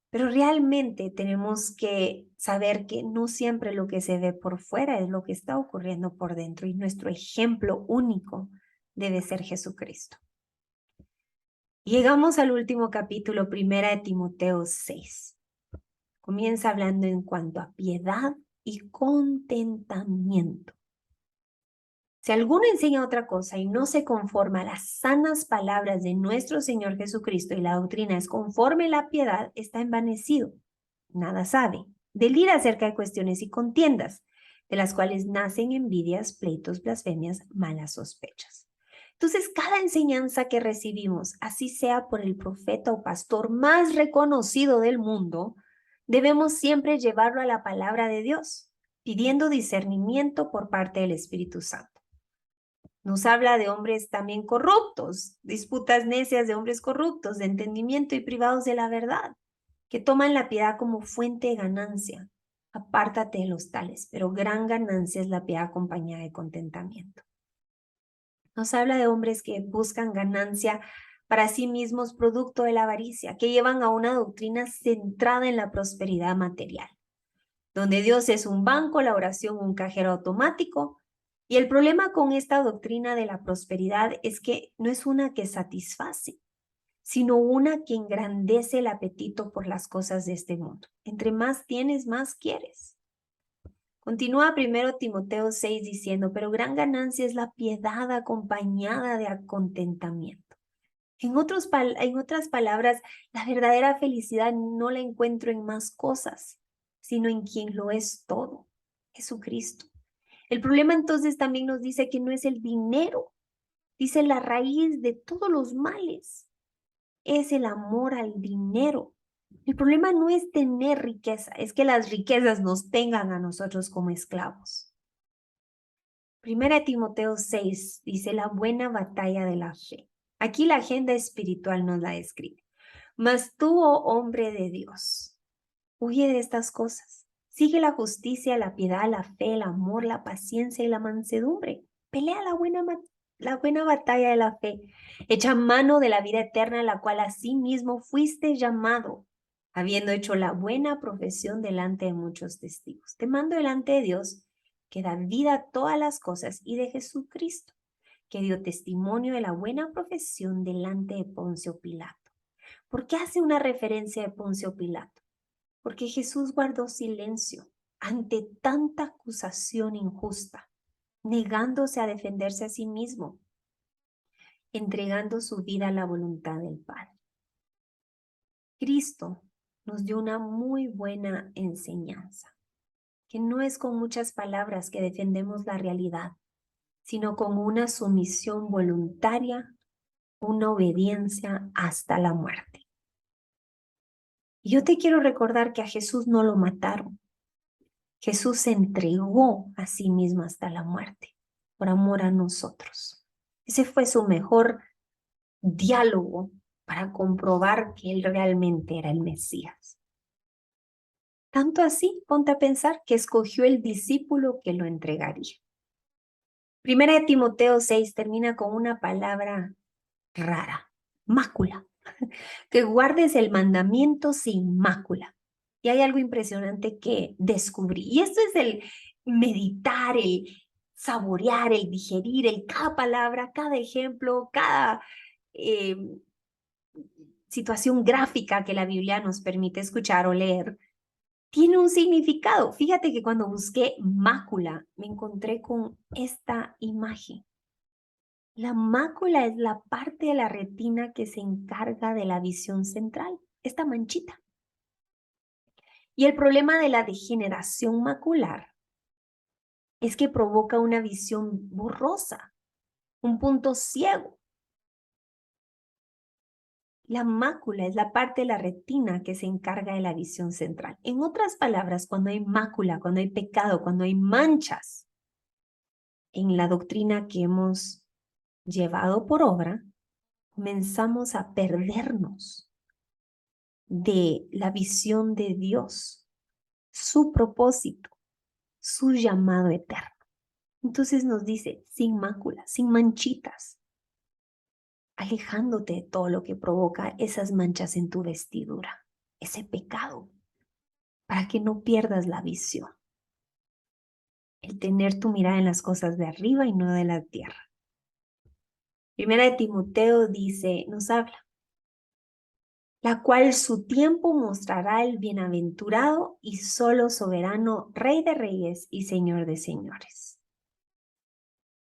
pero realmente tenemos que saber que no siempre lo que se ve por fuera es lo que está ocurriendo por dentro, y nuestro ejemplo único debe ser Jesucristo. Llegamos al último capítulo, 1 Timoteo 6. Comienza hablando en cuanto a piedad y contentamiento. Si alguno enseña otra cosa y no se conforma a las sanas palabras de nuestro Señor Jesucristo y la doctrina es conforme a la piedad, está envanecido. Nada sabe. Delira acerca de cuestiones y contiendas, de las cuales nacen envidias, pleitos, blasfemias, malas sospechas. Entonces, cada enseñanza que recibimos, así sea por el profeta o pastor más reconocido del mundo, debemos siempre llevarlo a la palabra de Dios, pidiendo discernimiento por parte del Espíritu Santo. Nos habla de hombres también corruptos, disputas necias de hombres corruptos, de entendimiento y privados de la verdad, que toman la piedad como fuente de ganancia. Apártate de los tales, pero gran ganancia es la piedad acompañada de contentamiento. Nos habla de hombres que buscan ganancia para sí mismos producto de la avaricia, que llevan a una doctrina centrada en la prosperidad material, donde Dios es un banco, la oración un cajero automático. Y el problema con esta doctrina de la prosperidad es que no es una que satisface, sino una que engrandece el apetito por las cosas de este mundo. Entre más tienes, más quieres. Continúa 1 Timoteo 6 diciendo, pero gran ganancia es la piedad acompañada de contentamiento. En otras palabras, la verdadera felicidad no la encuentro en más cosas, sino en quien lo es todo, Jesucristo. El problema entonces también nos dice que no es el dinero, dice la raíz de todos los males, es el amor al dinero. El problema no es tener riqueza, es que las riquezas nos tengan a nosotros como esclavos. 1 Timoteo 6 dice la buena batalla de la fe. Aquí la agenda espiritual nos la describe. Mas tú, oh hombre de Dios, huye de estas cosas. Sigue la justicia, la piedad, la fe, el amor, la paciencia y la mansedumbre. Pelea la buena batalla de la fe. Echa mano de la vida eterna, la cual asimismo fuiste llamado, habiendo hecho la buena profesión delante de muchos testigos. Te mando delante de Dios, que da vida a todas las cosas, y de Jesucristo, que dio testimonio de la buena profesión delante de Poncio Pilato. ¿Por qué hace una referencia de Poncio Pilato? Porque Jesús guardó silencio ante tanta acusación injusta, negándose a defenderse a sí mismo, entregando su vida a la voluntad del Padre. Cristo nos dio una muy buena enseñanza, que no es con muchas palabras que defendemos la realidad, sino con una sumisión voluntaria, una obediencia hasta la muerte. Y yo te quiero recordar que a Jesús no lo mataron. Jesús se entregó a sí mismo hasta la muerte, por amor a nosotros. Ese fue su mejor diálogo para comprobar que él realmente era el Mesías. Tanto así, ponte a pensar, que escogió el discípulo que lo entregaría. 1 Timoteo 6 termina con una palabra rara, mácula. Que guardes el mandamiento sin mácula. Y hay algo impresionante que descubrí. Y esto es el meditar, el saborear, el digerir, el cada palabra, cada ejemplo, cada situación gráfica que la Biblia nos permite escuchar o leer, tiene un significado. Fíjate que cuando busqué mácula, me encontré con esta imagen. La mácula es la parte de la retina que se encarga de la visión central, esta manchita. Y el problema de la degeneración macular es que provoca una visión borrosa, un punto ciego. La mácula es la parte de la retina que se encarga de la visión central. En otras palabras, cuando hay mácula, cuando hay pecado, cuando hay manchas en la doctrina que hemos llevado por obra, comenzamos a perdernos de la visión de Dios, su propósito, su llamado eterno. Entonces nos dice, sin mácula, sin manchitas. alejándote de todo lo que provoca esas manchas en tu vestidura, ese pecado, para que no pierdas la visión. El tener tu mirada en las cosas de arriba y no de la tierra. Primera de Timoteo dice, nos habla, la cual su tiempo mostrará el bienaventurado y solo soberano Rey de Reyes y Señor de Señores.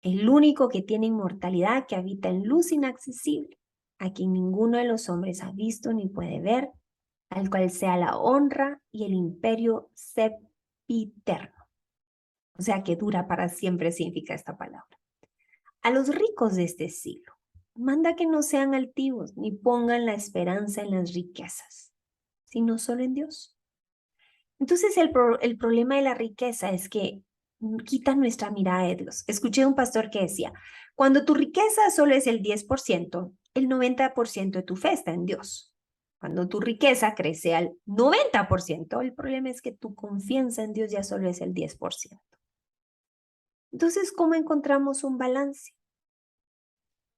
El único que tiene inmortalidad, que habita en luz inaccesible, a quien ninguno de los hombres ha visto ni puede ver, al cual sea la honra y el imperio sempiterno. O sea que dura para siempre significa esta palabra. A los ricos de este siglo, manda que no sean altivos ni pongan la esperanza en las riquezas, sino solo en Dios. Entonces el problema de la riqueza es que quita nuestra mirada de Dios. Escuché a un pastor que decía, cuando tu riqueza solo es el 10%, el 90% de tu fe está en Dios. Cuando tu riqueza crece al 90%, el problema es que tu confianza en Dios ya solo es el 10%. Entonces, ¿cómo encontramos un balance?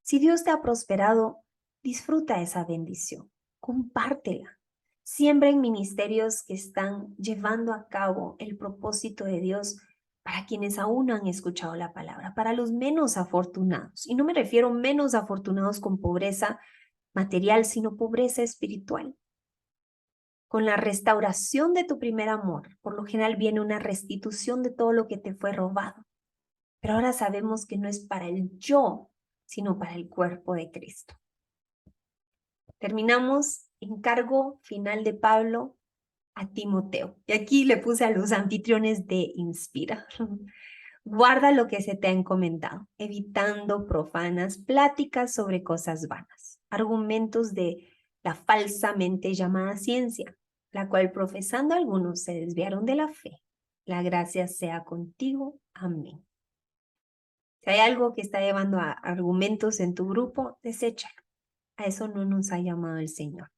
Si Dios te ha prosperado, disfruta esa bendición, compártela. Siembra en ministerios que están llevando a cabo el propósito de Dios para quienes aún no han escuchado la palabra, para los menos afortunados. Y no me refiero menos afortunados con pobreza material, sino pobreza espiritual. Con la restauración de tu primer amor, por lo general viene una restitución de todo lo que te fue robado. Pero ahora sabemos que no es para el yo, sino para el cuerpo de Cristo. Terminamos encargo final de Pablo a Timoteo. Y aquí le puse a los anfitriones de Inspira. Guarda lo que se te ha encomendado, evitando profanas pláticas sobre cosas vanas, argumentos de la falsamente llamada ciencia, la cual profesando algunos se desviaron de la fe. La gracia sea contigo. Amén. Si hay algo que está llevando a argumentos en tu grupo, deséchalo. A eso no nos ha llamado el Señor.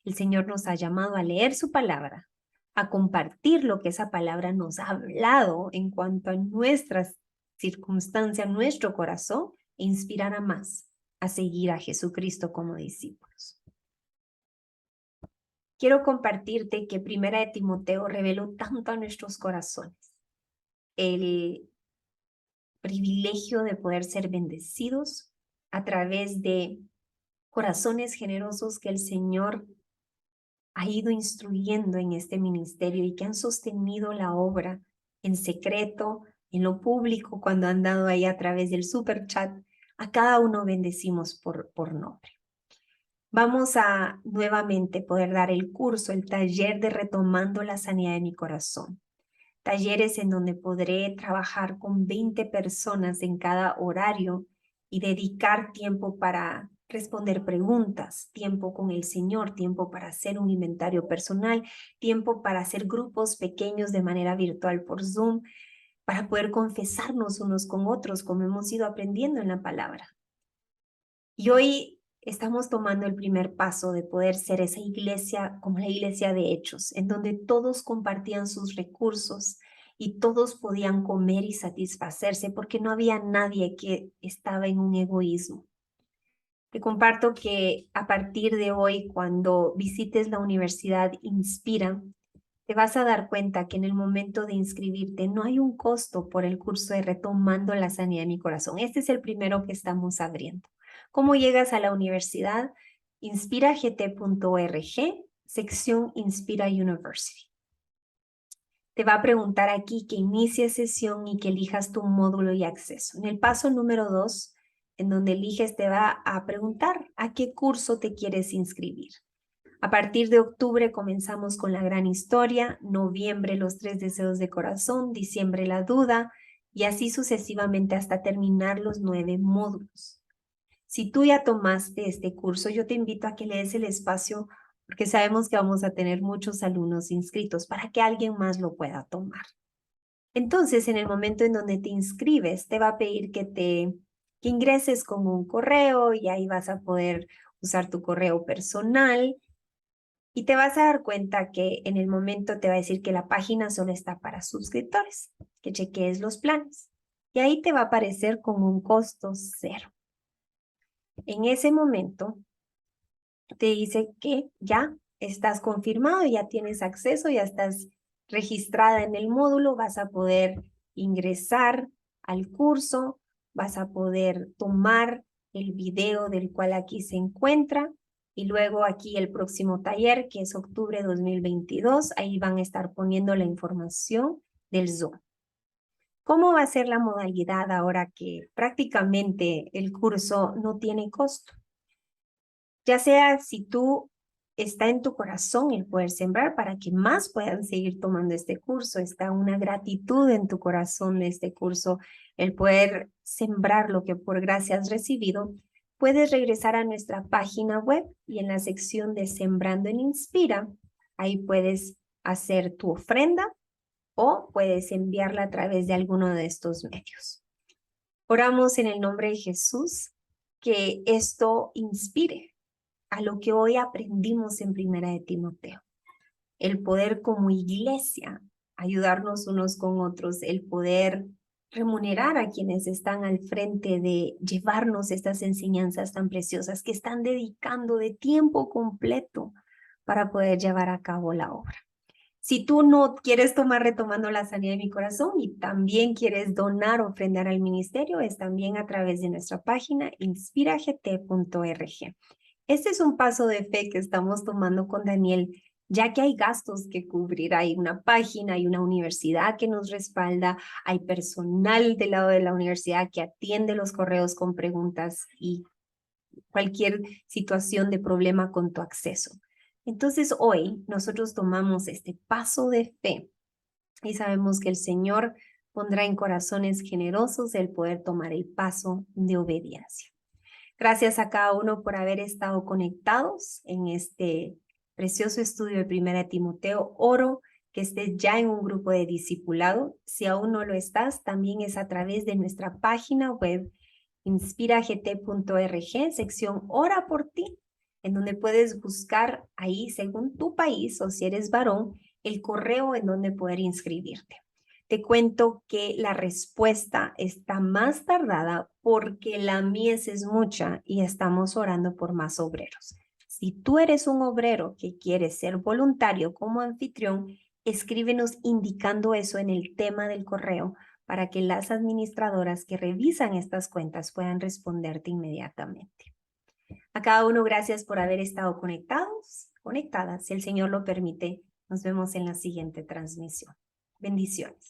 El Señor nos ha llamado a leer su palabra, a compartir lo que esa palabra nos ha hablado en cuanto a nuestras circunstancias, nuestro corazón, e inspirar a más a seguir a Jesucristo como discípulos. Quiero compartirte que Primera de Timoteo reveló tanto a nuestros corazones el privilegio de poder ser bendecidos a través de corazones generosos que el Señor ha ido instruyendo en este ministerio y que han sostenido la obra en secreto, en lo público, cuando han dado ahí a través del super chat. A cada uno bendecimos por nombre. Vamos a nuevamente poder dar el curso, el taller de Retomando la Sanidad de mi Corazón. Talleres en donde podré trabajar con 20 personas en cada horario y dedicar tiempo para responder preguntas, tiempo con el Señor, tiempo para hacer un inventario personal, tiempo para hacer grupos pequeños de manera virtual por Zoom, para poder confesarnos unos con otros, como hemos ido aprendiendo en la palabra. Y hoy estamos tomando el primer paso de poder ser esa iglesia como la iglesia de Hechos, en donde todos compartían sus recursos y todos podían comer y satisfacerse porque no había nadie que estaba en un egoísmo. Te comparto que a partir de hoy, cuando visites la Universidad Inspira, te vas a dar cuenta que en el momento de inscribirte no hay un costo por el curso de Retomando la Sanidad de mi Corazón. Este es el primero que estamos abriendo. ¿Cómo llegas a la universidad? Inspiragt.org, sección Inspira University. Te va a preguntar aquí que inicies sesión y que elijas tu módulo y acceso. En el paso número 2, en donde eliges, te va a preguntar a qué curso te quieres inscribir. A partir de octubre comenzamos con la gran historia, noviembre los 3 deseos de corazón, diciembre la duda y así sucesivamente hasta terminar los 9 módulos. Si tú ya tomaste este curso, yo te invito a que le des el espacio porque sabemos que vamos a tener muchos alumnos inscritos para que alguien más lo pueda tomar. Entonces, en el momento en donde te inscribes, te va a pedir que ingreses con un correo y ahí vas a poder usar tu correo personal. Y te vas a dar cuenta que en el momento te va a decir que la página solo está para suscriptores, que chequees los planes. Y ahí te va a aparecer con un costo 0. En ese momento te dice que ya estás confirmado, ya tienes acceso, ya estás registrada en el módulo, vas a poder ingresar al curso, vas a poder tomar el video del cual aquí se encuentra y luego aquí el próximo taller, que es octubre 2022, ahí van a estar poniendo la información del Zoom. ¿Cómo va a ser la modalidad ahora que prácticamente el curso no tiene costo? Ya sea si tú está en tu corazón el poder sembrar para que más puedan seguir tomando este curso, está una gratitud en tu corazón de este curso, el poder sembrar lo que por gracia has recibido, puedes regresar a nuestra página web y en la sección de Sembrando en Inspira, ahí puedes hacer tu ofrenda o puedes enviarla a través de alguno de estos medios. Oramos en el nombre de Jesús que esto inspire a lo que hoy aprendimos en Primera de Timoteo. El poder como iglesia ayudarnos unos con otros, el poder remunerar a quienes están al frente de llevarnos estas enseñanzas tan preciosas que están dedicando de tiempo completo para poder llevar a cabo la obra. Si tú no quieres tomar retomando la sanidad de mi corazón y también quieres donar o ofrendar al ministerio, es también a través de nuestra página inspiragt.org. Este es un paso de fe que estamos tomando con Daniel, ya que hay gastos que cubrir. Hay una página, hay una universidad que nos respalda, hay personal del lado de la universidad que atiende los correos con preguntas y cualquier situación de problema con tu acceso. Entonces hoy nosotros tomamos este paso de fe y sabemos que el Señor pondrá en corazones generosos el poder tomar el paso de obediencia. Gracias a cada uno por haber estado conectados en este precioso estudio de Primera Timoteo. Oro que estés ya en un grupo de discipulado. Si aún no lo estás, también es a través de nuestra página web inspiragt.org, sección Ora por ti, en donde puedes buscar ahí, según tu país o si eres varón, el correo en donde poder inscribirte. Te cuento que la respuesta está más tardada porque la mies es mucha y estamos orando por más obreros. Si tú eres un obrero que quiere ser voluntario como anfitrión, escríbenos indicando eso en el tema del correo para que las administradoras que revisan estas cuentas puedan responderte inmediatamente. A cada uno, gracias por haber estado conectadas. Si el Señor lo permite, nos vemos en la siguiente transmisión. Bendiciones.